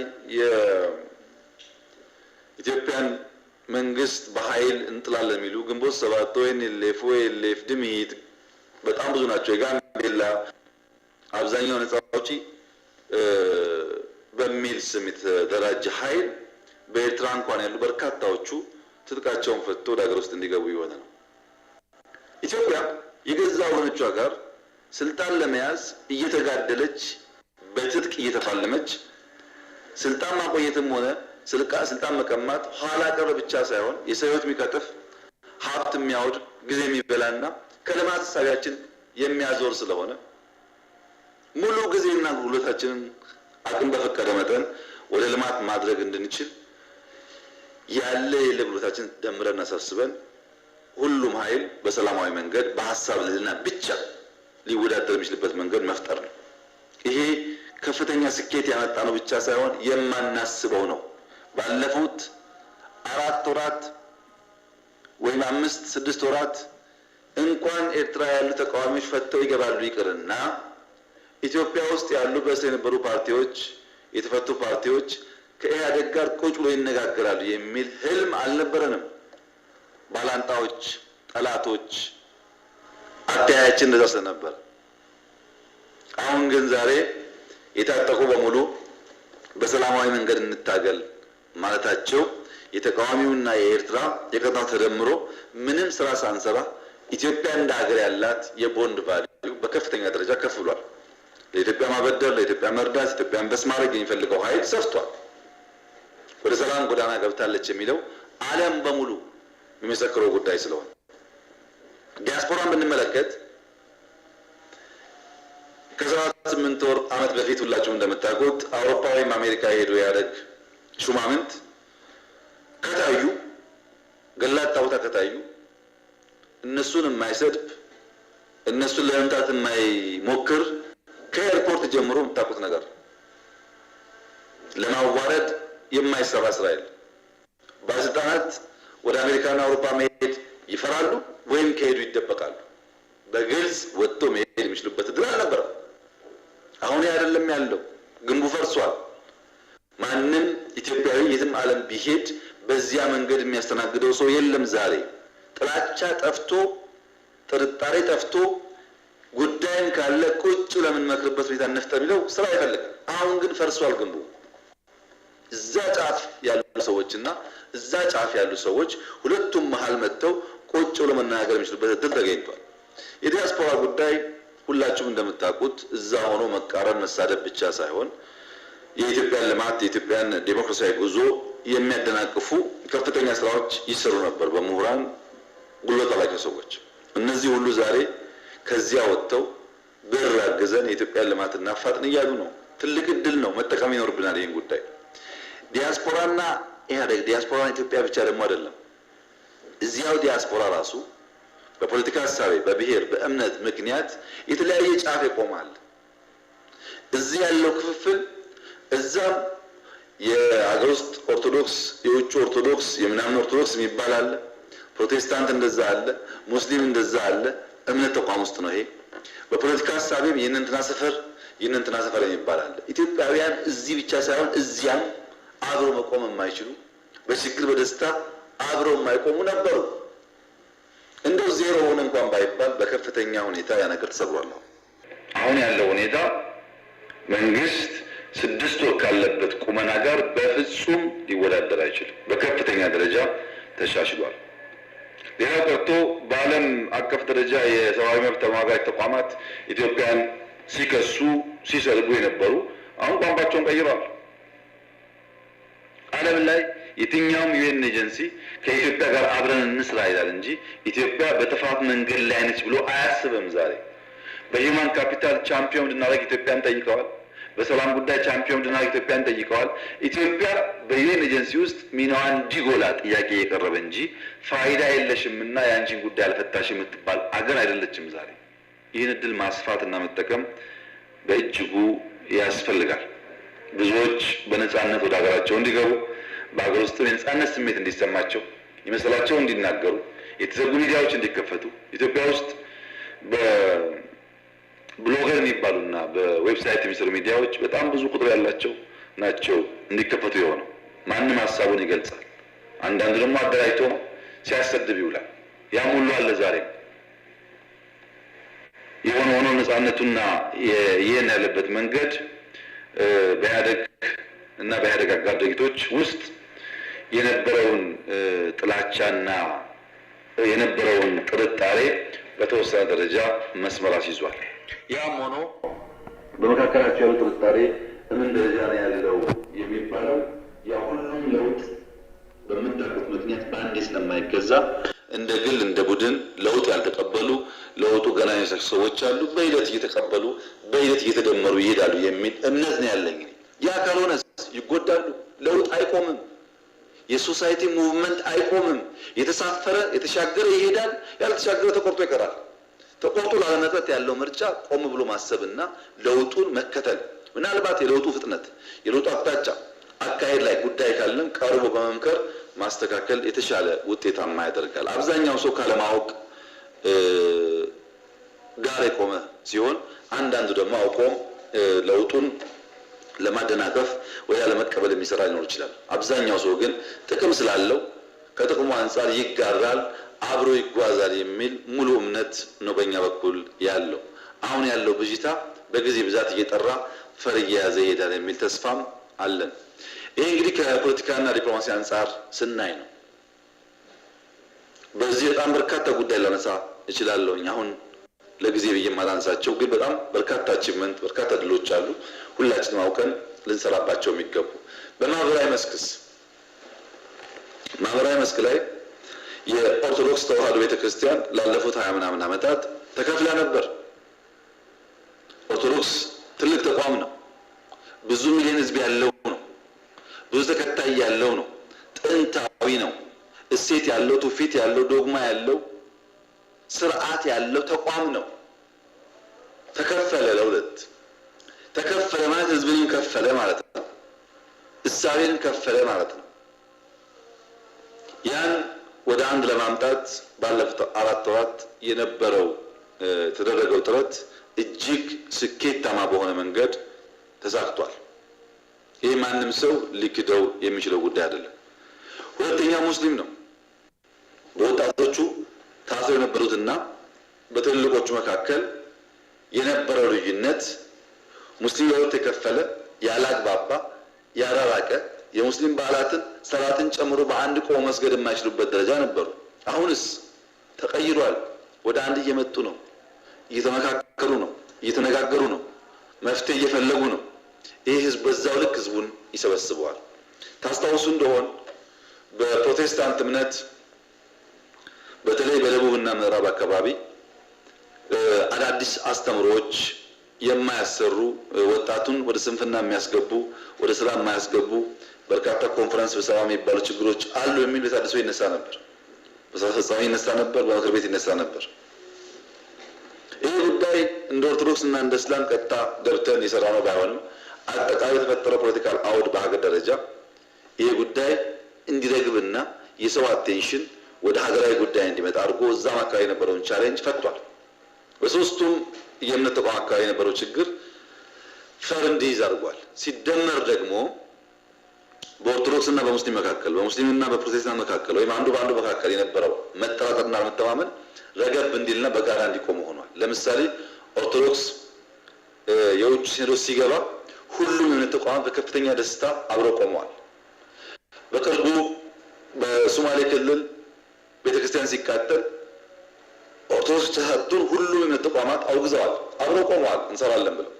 የኢትዮጵያን መንግስት በኃይል እንጥላለን የሚሉ ግንቦት ሰባት ONLF ድምሂት በጣም ብዙ ናቸው። የጋምቤላ አብዛኛው ነፃ አውጪ በሚል ስም የተደራጀ ኃይል በኤርትራ እንኳን ያሉ በርካታዎቹ ትጥቃቸውን ፈትቶ ወደ ሀገር ውስጥ እንዲገቡ የሆነ ነው። ኢትዮጵያ የገዛ ወገኖቿ ጋር ስልጣን ለመያዝ እየተጋደለች በትጥቅ እየተፋለመች ስልጣን ማቆየትም ሆነ ስልጣን መቀማት ኋላ ቀር ብቻ ሳይሆን የሰው ሕይወት የሚቀጥፍ ሀብት የሚያወድ ጊዜ የሚበላና ከልማት ሳቢያችን የሚያዞር ስለሆነ ሙሉ ጊዜና ጉልበታችንን አቅም በፈቀደ መጠን ወደ ልማት ማድረግ እንድንችል ያለ ጉልበታችን ደምረን አሳስበን ሁሉም ኃይል በሰላማዊ መንገድ በሐሳብ ልዕልና ብቻ ሊወዳደር የሚችልበት መንገድ መፍጠር ነው። ይሄ ከፍተኛ ስኬት ያመጣ ነው ብቻ ሳይሆን የማናስበው ነው። ባለፉት 4 ወራት ወይም 5-6 ወራት እንኳን ኤርትራ ያሉ ተቃዋሚዎች ፈተው ይገባሉ ይቅርና ኢትዮጵያ ውስጥ ያሉ በእስር የነበሩ ፓርቲዎች የተፈቱ ፓርቲዎች ከኢህአዴግ ጋር ቁጭ ብሎ ይነጋገራሉ የሚል ህልም አልነበረንም። ባላንጣዎች፣ ጠላቶች አተያያችን እንደዛ ስለነበር አሁን ግን ዛሬ የታጠቁ በሙሉ በሰላማዊ መንገድ እንታገል ማለታቸው የተቃዋሚውና የኤርትራ የቀጣው ተደምሮ ምንም ስራ ሳንሰራ ኢትዮጵያ እንደ ሀገር ያላት የቦንድ ቫልዩ በከፍተኛ ደረጃ ከፍ ብሏል። ለኢትዮጵያ ማበደር፣ ለኢትዮጵያ መርዳት፣ ኢትዮጵያን በስማረግ የሚፈልገው ኃይል ሰፍቷል። ወደ ሰላም ጎዳና ገብታለች የሚለው ዓለም በሙሉ የሚመሰክረው ጉዳይ ስለሆነ ዲያስፖራን ብንመለከት ከ7-8 ወር ዓመት በፊት ሁላችሁም እንደምታውቁት አውሮፓ ወይም አሜሪካ ሄዶ ያደግ ሹማምንት ከታዩ ገላጣ ቦታ ከታዩ እነሱን የማይሰድብ እነሱን ለመምታት የማይሞክር ከኤርፖርት ጀምሮ የምታውቁት ነገር ለማዋረድ የማይሰራ ስራ የለም። ባለስልጣናት ወደ አሜሪካና አውሮፓ መሄድ ይፈራሉ ወይም ከሄዱ ይደበቃሉ። በግልጽ ወጥቶ መሄድ የሚችሉበት እድል አልነበረም። አሁን አይደለም ያለው፣ ግንቡ ፈርሷል። ማንም ኢትዮጵያዊ የትም ዓለም ቢሄድ በዚያ መንገድ የሚያስተናግደው ሰው የለም። ዛሬ ጥላቻ ጠፍቶ ጥርጣሬ ጠፍቶ ጉዳይም ካለ ቁጭ ለምን መክርበት ሁኔታ እንፍጠር ቢለው ስራ ይፈልጋል። አሁን ግን ፈርሷል ግንቡ። እዛ ጫፍ ያሉ ሰዎችና እዛ ጫፍ ያሉ ሰዎች ሁለቱም መሃል መጥተው ቁጭ ብሎ መናገር የሚችሉበት እድል ተገኝቷል። የዲያስፖራ ጉዳይ ሁላችሁም እንደምታውቁት እዛ ሆኖ መቃረን መሳደብ ብቻ ሳይሆን የኢትዮጵያን ልማት የኢትዮጵያን ዴሞክራሲያዊ ጉዞ የሚያደናቅፉ ከፍተኛ ስራዎች ይሰሩ ነበር በምሁራን ጉልበት ባላቸው ሰዎች። እነዚህ ሁሉ ዛሬ ከዚያ ወጥተው ብር አገዘን የኢትዮጵያን ልማት እናፋጥን እያሉ ነው። ትልቅ እድል ነው፣ መጠቀም ይኖርብናል ይህን ጉዳይ። ዲያስፖራና ኢህአዴግ ዲያስፖራና ኢትዮጵያ ብቻ ደግሞ አይደለም። እዚያው ዲያስፖራ ራሱ በፖለቲካ ሀሳቤ በብሔር በእምነት ምክንያት የተለያየ ጫፍ ይቆማል። እዚህ ያለው ክፍፍል እዛም የሀገር ውስጥ ኦርቶዶክስ የውጭ ኦርቶዶክስ የምናምን ኦርቶዶክስ የሚባል አለ፣ ፕሮቴስታንት እንደዛ አለ፣ ሙስሊም እንደዛ አለ። እምነት ተቋም ውስጥ ነው ይሄ። በፖለቲካ ሀሳቤም የእነንትና ሰፈር የእነንትና ሰፈር የሚባል አለ። ኢትዮጵያውያን እዚህ ብቻ ሳይሆን እዚያም አብሮ መቆም የማይችሉ በችግር በደስታ አብረው የማይቆሙ ነበሩ። እንደው ዜሮ ሆነ እንኳን ባይባል በከፍተኛ ሁኔታ ያ ነገር ተሰብሯል። አሁን ያለው ሁኔታ መንግስት 6 ወር ካለበት ቁመና ጋር በፍጹም ሊወዳደር አይችልም። በከፍተኛ ደረጃ ተሻሽሏል። ሌላው ቀርቶ በዓለም አቀፍ ደረጃ የሰብአዊ መብት ተሟጋች ተቋማት ኢትዮጵያን ሲከሱ ሲሰልቡ የነበሩ አሁን ቋንቋቸውን ቀይረዋል። ዓለም ላይ የትኛውም ዩኤን ኤጀንሲ ከኢትዮጵያ ጋር አብረን እንስራ ይላል እንጂ ኢትዮጵያ በጥፋት መንገድ ላይ ነች ብሎ አያስብም። ዛሬ በሂውማን ካፒታል ቻምፒዮን እንድናደርግ ኢትዮጵያን ጠይቀዋል። በሰላም ጉዳይ ቻምፒዮን እንድናደርግ ኢትዮጵያን ጠይቀዋል። ኢትዮጵያ በዩኤን ኤጀንሲ ውስጥ ሚናዋን እንዲጎላ ጥያቄ የቀረበ እንጂ ፋይዳ የለሽምና የአንቺን ጉዳይ አልፈታሽም የምትባል አገር አይደለችም። ዛሬ ይህን እድል ማስፋትና መጠቀም በእጅጉ ያስፈልጋል። ብዙዎች በነጻነት ወደ ሀገራቸው እንዲገቡ በሀገር ውስጥ የነጻነት ስሜት እንዲሰማቸው የመሰላቸው እንዲናገሩ፣ የተዘጉ ሚዲያዎች እንዲከፈቱ ኢትዮጵያ ውስጥ በብሎገር የሚባሉና በዌብሳይት የሚሰሩ ሚዲያዎች በጣም ብዙ ቁጥር ያላቸው ናቸው እንዲከፈቱ የሆነው። ማንም ሀሳቡን ይገልጻል። አንዳንዱ ደግሞ አደራጅቶ ሲያሰድብ ይውላል። ያም ሁሉ አለ ዛሬ። የሆነ ሆኖ ነፃነቱና ይህን ያለበት መንገድ በኢህአደግ እና በኢህአደግ አጋር ድርጊቶች ውስጥ የነበረውን ጥላቻና የነበረውን ጥርጣሬ በተወሰነ ደረጃ መስመር አስይዟል። ያም ሆኖ በመካከላቸው ያለው ጥርጣሬ ምን ደረጃ ነው ያለው የሚባለው ያ ሁሉም ለውጥ በምታውቁት ምክንያት በአንዴ ስለማይገዛ እንደ ግል እንደ ቡድን ለውጥ ያልተቀበሉ ለውጡ ገና የሰክስ ሰዎች አሉ። በሂደት እየተቀበሉ በሂደት እየተደመሩ ይሄዳሉ የሚል እምነት ነው ያለኝ። ያ ካልሆነ ይጎዳሉ። ለውጥ አይቆምም። የሶሳይቲ ሙቭመንት አይቆምም። የተሳፈረ የተሻገረ ይሄዳል፣ ያልተሻገረ ተቆርጦ ይቀራል። ተቆርጦ ላለመቅረት ያለው ምርጫ ቆም ብሎ ማሰብና ለውጡን መከተል፣ ምናልባት የለውጡ ፍጥነት የለውጡ አቅጣጫ አካሄድ ላይ ጉዳይ ካለን ቀርቦ በመምከር ማስተካከል የተሻለ ውጤታማ ያደርጋል። አብዛኛው ሰው ካለማወቅ ጋር የቆመ ሲሆን፣ አንዳንዱ ደግሞ አውቆም ለውጡን ለማደናቀፍ ወይ ለመቀበል የሚሰራ ሊኖር ይችላል። አብዛኛው ሰው ግን ጥቅም ስላለው ከጥቅሙ አንጻር ይጋራል፣ አብሮ ይጓዛል የሚል ሙሉ እምነት ነው በእኛ በኩል ያለው። አሁን ያለው ብዥታ በጊዜ ብዛት እየጠራ ፈር እየያዘ ይሄዳል የሚል ተስፋም አለን። ይሄ እንግዲህ ከፖለቲካና ዲፕሎማሲ አንጻር ስናይ ነው። በዚህ በጣም በርካታ ጉዳይ ላነሳ እችላለሁ። አሁን ለጊዜ ብዬ ማላንሳቸው ግን በጣም በርካታ አቺቭመንት በርካታ ድሎች አሉ፣ ሁላችንም አውቀን ልንሰራባቸው የሚገቡ። በማህበራዊ መስክስ ማህበራዊ መስክ ላይ የኦርቶዶክስ ተዋህዶ ቤተክርስቲያን ላለፉት 20 ምናምን ዓመታት ተከፍላ ነበር። ኦርቶዶክስ ትልቅ ተቋም ነው። ብዙ ሚሊዮን ህዝብ ያለው ነው። ብዙ ተከታይ ያለው ነው። ጥንታዊ ነው። እሴት ያለው ትውፊት ያለው ዶግማ ያለው ስርዓት ያለው ተቋም ነው። ተከፈለ ለሁለት። ተከፈለ ማለት ህዝብን ከፈለ ማለት ነው። እሳቤን ከፈለ ማለት ነው። ያን ወደ አንድ ለማምጣት ባለፉት 4 ወራት የነበረው የተደረገው ጥረት እጅግ ስኬታማ በሆነ መንገድ ተሳክቷል። ይህ ማንም ሰው ሊክደው የሚችለው ጉዳይ አይደለም። ሁለተኛ ሙስሊም ነው። በወጣቶቹ ታስረው የነበሩትና በትልልቆቹ መካከል የነበረው ልዩነት ሙስሊም ለሁለት የከፈለ ያላግባባ ያራራቀ የሙስሊም በዓላትን ሰላትን ጨምሮ በአንድ ቆሞ መስገድ የማይችሉበት ደረጃ ነበሩ። አሁንስ ተቀይሯል። ወደ አንድ እየመጡ ነው። እየተመካከሩ ነው። እየተነጋገሩ ነው። መፍትሄ እየፈለጉ ነው። ይህ ህዝብ በዛው ልክ ህዝቡን ይሰበስበዋል። ታስታውሱ እንደሆን በፕሮቴስታንት እምነት በተለይ በደቡብና ምዕራብ አካባቢ አዳዲስ አስተምሮዎች የማያሰሩ ወጣቱን ወደ ስንፍና የሚያስገቡ ወደ ስራ የማያስገቡ በርካታ ኮንፈረንስ በሰባ የሚባሉ ችግሮች አሉ የሚል በታድሶ ይነሳ ነበር። በስራ አስፈጻሚ ይነሳ ነበር። በምክር ቤት ይነሳ ነበር። ይህ ጉዳይ እንደ ኦርቶዶክስ እና እንደ እስላም ቀጥታ ገብተን የሰራ ነው ባይሆንም አጠቃላይ የተፈጠረ ፖለቲካል አውድ በሀገር ደረጃ ይህ ጉዳይ እንዲረግብና የሰው አቴንሽን ወደ ሀገራዊ ጉዳይ እንዲመጣ አድርጎ እዛም አካባቢ የነበረውን ቻሌንጅ ፈቷል። በሶስቱም የእምነት ተቋም አካባቢ የነበረው ችግር ፈር እንዲይዝ አድርጓል። ሲደመር ደግሞ በኦርቶዶክስ እና በሙስሊም መካከል በሙስሊምና በፕሮቴስታንት መካከል ወይም አንዱ በአንዱ መካከል የነበረው መጠራጠርና መተማመን ረገብ እንዲልና በጋራ እንዲቆም ሆኗል። ለምሳሌ ኦርቶዶክስ የውጭ ሲኖዶስ ሲገባ ሁሉም የእምነት ተቋማት በከፍተኛ ደስታ አብረው ቆመዋል። በቅርቡ በሶማሌ ክልል ቤተክርስቲያን ሲቃጠል ኦርቶዶክስ ተሳቱን ሁሉም የእምነት ተቋማት አውግዘዋል፣ አብረው ቆመዋል እንሰራለን ብለው።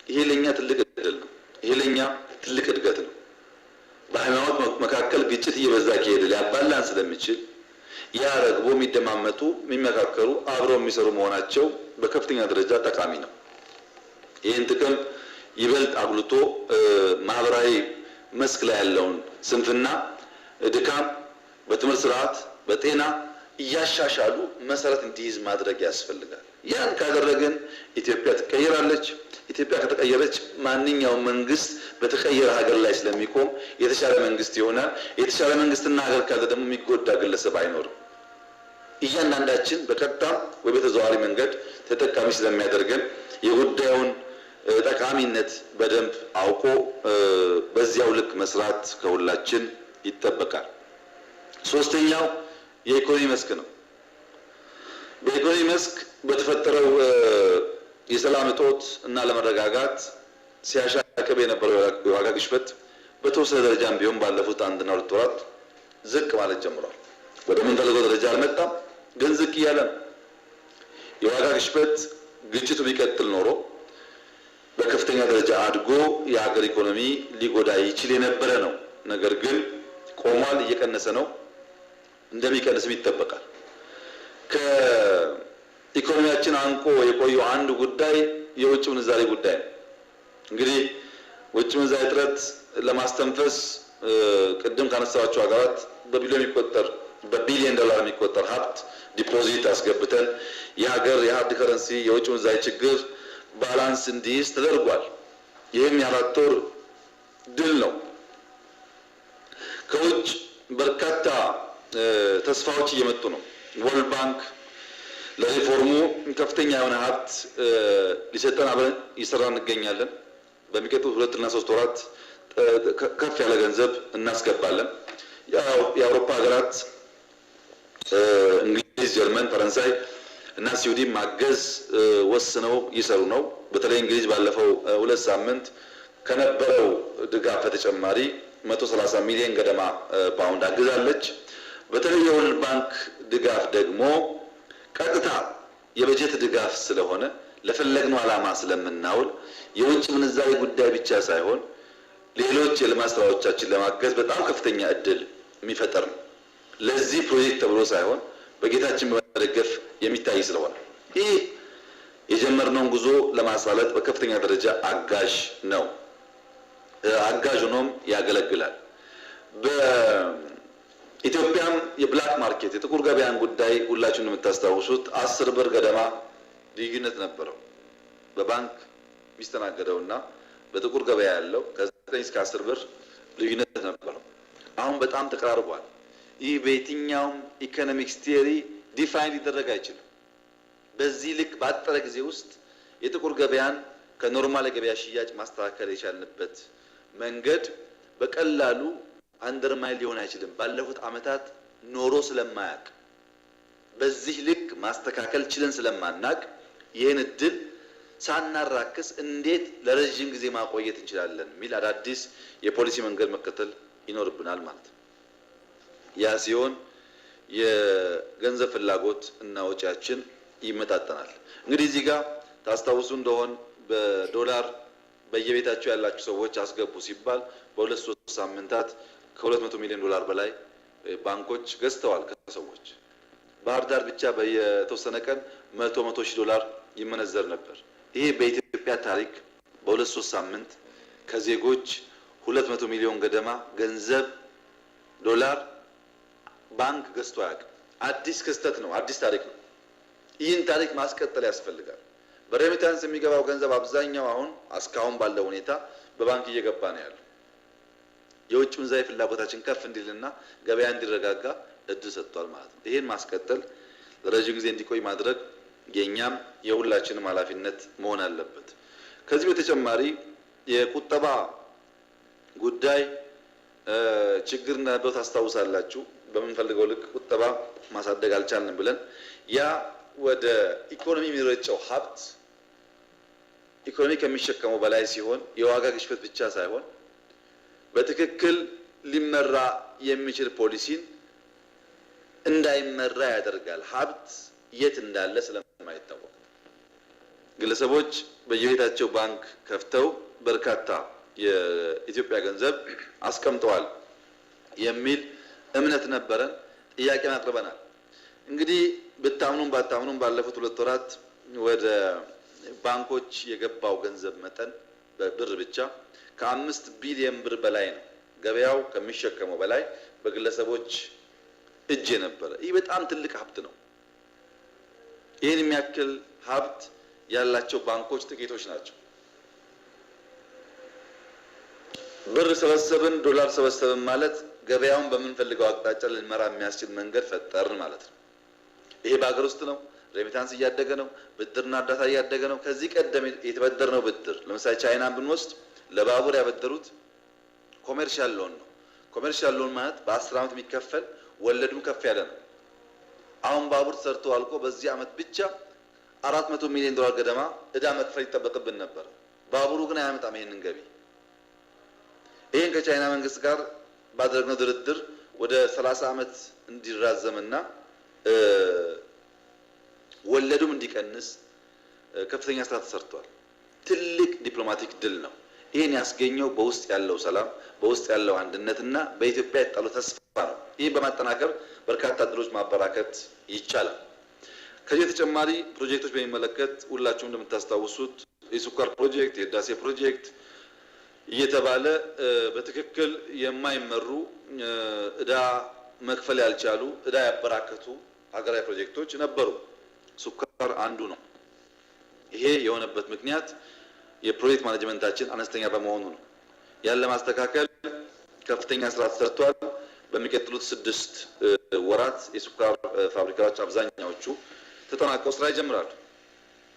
ይሄ ለኛ ትልቅ እድል ነው። ይሄ ለኛ ትልቅ እድገት ነው። በሃይማኖት መካከል ግጭት እየበዛ ከሄደ ሊያባላን ስለሚችል ያ ረግቦ የሚደማመጡ የሚመካከሩ አብረው የሚሰሩ መሆናቸው በከፍተኛ ደረጃ ጠቃሚ ነው። ይህን ጥቅም ይበልጥ አጉልቶ ማህበራዊ መስክ ላይ ያለውን ስንፍና፣ ድካም፣ በትምህርት ስርዓት፣ በጤና እያሻሻሉ መሰረት እንዲይዝ ማድረግ ያስፈልጋል። ያን ካደረግን ኢትዮጵያ ትቀየራለች። ኢትዮጵያ ከተቀየረች ማንኛውም መንግስት በተቀየረ ሀገር ላይ ስለሚቆም የተሻለ መንግስት ይሆናል። የተሻለ መንግስትና ሀገር ካለ ደግሞ የሚጎዳ ግለሰብ አይኖርም። እያንዳንዳችን በቀጥታ ወይ በተዘዋዋሪ መንገድ ተጠቃሚ ስለሚያደርገን የጉዳዩን ጠቃሚነት በደንብ አውቆ በዚያው ልክ መስራት ከሁላችን ይጠበቃል። ሶስተኛው የኢኮኖሚ መስክ ነው። በኢኮኖሚ መስክ በተፈጠረው የሰላም እጦት እና ለመረጋጋት ሲያሻቅብ የነበረው የዋጋ ግሽበት በተወሰነ ደረጃም ቢሆን ባለፉት 1 እና 2 ወራት ዝቅ ማለት ጀምሯል። ወደ ምንፈልገው ደረጃ አልመጣም፣ ግን ዝቅ እያለ ነው። የዋጋ ግሽበት ግጭቱ ቢቀጥል ኖሮ በከፍተኛ ደረጃ አድጎ የሀገር ኢኮኖሚ ሊጎዳ ይችል የነበረ ነው። ነገር ግን ቆሟል፣ እየቀነሰ ነው፣ እንደሚቀንስም ይጠበቃል። ከኢኮኖሚያችን አንቆ የቆየው አንድ ጉዳይ የውጭ ምንዛሬ ጉዳይ ነው። እንግዲህ ውጭ ምንዛሬ እጥረት ለማስተንፈስ ቅድም ካነሳኋቸው ሀገራት በቢሊዮን ዶላር የሚቆጠር ሀብት ዲፖዚት አስገብተን የሀገር የሀርድ ከረንሲ የውጭ ምንዛሬ ችግር ባላንስ እንዲይዝ ተደርጓል። ይህም የ4 ወር ድል ነው። ከውጭ በርካታ ተስፋዎች እየመጡ ነው። ወርልድ ባንክ ለሪፎርሙ ከፍተኛ የሆነ ሀብት ሊሰጠን አብረን እየሰራ እንገኛለን። በሚቀጥሉት 2 እና 3 ወራት ከፍ ያለ ገንዘብ እናስገባለን። የአውሮፓ ሀገራት እንግሊዝ፣ ጀርመን፣ ፈረንሳይ እና ስዊድን ማገዝ ወስነው እየሰሩ ነው። በተለይ እንግሊዝ ባለፈው 2 ሳምንት ከነበረው ድጋፍ በተጨማሪ 130 ሚሊዮን ገደማ ፓውንድ አግዛለች። በተለይ የወርልድ ባንክ ድጋፍ ደግሞ ቀጥታ የበጀት ድጋፍ ስለሆነ ለፈለግነው ዓላማ ስለምናውል የውጭ ምንዛሬ ጉዳይ ብቻ ሳይሆን ሌሎች የልማት ስራዎቻችን ለማገዝ በጣም ከፍተኛ እድል የሚፈጠር ነው። ለዚህ ፕሮጀክት ተብሎ ሳይሆን በጌታችን በመደገፍ የሚታይ ስለሆነ ይህ የጀመርነውን ጉዞ ለማሳለጥ በከፍተኛ ደረጃ አጋዥ ነው። አጋዥ ሆኖም ያገለግላል። በኢትዮጵያም የብላክ ማርኬት የጥቁር ገበያን ጉዳይ ሁላችሁም እንደምታስታውሱት 10 ብር ገደማ ልዩነት ነበረው። በባንክ የሚስተናገደውና በጥቁር ገበያ ያለው ከ9 እስከ 10 ብር ልዩነት ነበረው። አሁን በጣም ተቀራርቧል። ይህ በየትኛውም ኢኮኖሚክስ ቲዮሪ ዲፋይን ሊደረግ አይችልም። በዚህ ልክ ባጠረ ጊዜ ውስጥ የጥቁር ገበያን ከኖርማል ገበያ ሽያጭ ማስተካከል የቻልንበት መንገድ በቀላሉ አንደርማይን ሊሆን አይችልም። ባለፉት ዓመታት ኖሮ ስለማያውቅ በዚህ ልክ ማስተካከል ችለን ስለማናቅ ይህን እድል ሳናራክስ እንዴት ለረጅም ጊዜ ማቆየት እንችላለን የሚል አዳዲስ የፖሊሲ መንገድ መከተል ይኖርብናል ማለት ነው። ያ ሲሆን የገንዘብ ፍላጎት እና ወጪያችን ይመጣጠናል። እንግዲህ እዚህ ጋር ታስታውሱ እንደሆን በዶላር በየቤታቸው ያላችሁ ሰዎች አስገቡ ሲባል በ2-3 ሳምንታት ከ200 ሚሊዮን ዶላር በላይ ባንኮች ገዝተዋል ከሰዎች። ባህር ዳር ብቻ በየተወሰነ ቀን 100 ሺህ ዶላር ይመነዘር ነበር። ይሄ በኢትዮጵያ ታሪክ በ2-3 ሳምንት ከዜጎች 200 ሚሊዮን ገደማ ገንዘብ ዶላር ባንክ ገዝቶ አያውቅም። አዲስ ክስተት ነው፣ አዲስ ታሪክ ነው። ይህን ታሪክ ማስቀጠል ያስፈልጋል። በሬሚታንስ የሚገባው ገንዘብ አብዛኛው አሁን እስካሁን ባለው ሁኔታ በባንክ እየገባ ነው ያለው። የውጭ ምንዛሬ ፍላጎታችን ከፍ እንዲልና ገበያ እንዲረጋጋ እድል ሰጥቷል ማለት ነው። ይህን ማስቀጠል ለረጅም ጊዜ እንዲቆይ ማድረግ የኛም የሁላችንም ኃላፊነት መሆን አለበት። ከዚህ በተጨማሪ የቁጠባ ጉዳይ ችግር እንደነበረው ታስታውሳላችሁ። በምንፈልገው ልክ ቁጠባ ማሳደግ አልቻልንም ብለን ያ ወደ ኢኮኖሚ የሚረጨው ሀብት ኢኮኖሚ ከሚሸከመው በላይ ሲሆን የዋጋ ግሽበት ብቻ ሳይሆን በትክክል ሊመራ የሚችል ፖሊሲን እንዳይመራ ያደርጋል። ሀብት የት እንዳለ ስለማይታወቅ ግለሰቦች በየቤታቸው ባንክ ከፍተው በርካታ የኢትዮጵያ ገንዘብ አስቀምጠዋል የሚል እምነት ነበረን። ጥያቄ አቅርበናል። እንግዲህ ብታምኑም ባታምኑም ባለፉት 2 ወራት ወደ ባንኮች የገባው ገንዘብ መጠን በብር ብቻ ከ5 ቢሊዮን ብር በላይ ነው። ገበያው ከሚሸከመው በላይ በግለሰቦች እጅ የነበረ። ይህ በጣም ትልቅ ሀብት ነው። ይህን የሚያክል ሀብት ያላቸው ባንኮች ጥቂቶች ናቸው። ብር ሰበሰብን፣ ዶላር ሰበሰብን ማለት ገበያውን በምንፈልገው አቅጣጫ ልንመራ የሚያስችል መንገድ ፈጠርን ማለት ነው። ይሄ በሀገር ውስጥ ነው። ሬሚታንስ እያደገ ነው። ብድርና እርዳታ እያደገ ነው። ከዚህ ቀደም የተበደርነው ብድር ለምሳሌ ቻይናን ብንወስድ ለባቡር ያበደሩት ኮሜርሻል ሎን ነው። ኮሜርሻል ሎን ማለት በ10 ዓመት የሚከፈል ወለዱም ከፍ ያለ ነው። አሁን ባቡር ተሰርቶ አልቆ በዚህ ዓመት ብቻ 400 ሚሊዮን ዶላር ገደማ እዳ መክፈል ይጠበቅብን ነበር። ባቡሩ ግን አያመጣም ይሄንን ገቢ። ይሄን ከቻይና መንግስት ጋር ባደረግነው ድርድር ወደ 30 ዓመት እንዲራዘምና ወለዱም እንዲቀንስ ከፍተኛ ስራ ተሰርቷል። ትልቅ ዲፕሎማቲክ ድል ነው። ይሄን ያስገኘው በውስጥ ያለው ሰላም፣ በውስጥ ያለው አንድነትና በኢትዮጵያ የጣለው ተስፋ ነው። ይህን በማጠናከር በርካታ ድሎች ማበራከት ይቻላል። ከዚህ ተጨማሪ ፕሮጀክቶች በሚመለከት ሁላችሁም እንደምታስታውሱት የስኳር ፕሮጀክት፣ የህዳሴ ፕሮጀክት እየተባለ በትክክል የማይመሩ እዳ መክፈል ያልቻሉ እዳ ያበራከቱ ሀገራዊ ፕሮጀክቶች ነበሩ። ስኳር አንዱ ነው። ይሄ የሆነበት ምክንያት የፕሮጀክት ማኔጅመንታችን አነስተኛ በመሆኑ ነው። ያለ ማስተካከል ከፍተኛ ስራ ተሰርቷል። በሚቀጥሉት 6 ወራት የስኳር ፋብሪካዎች አብዛኛዎቹ ተጠናቀው ስራ ይጀምራሉ።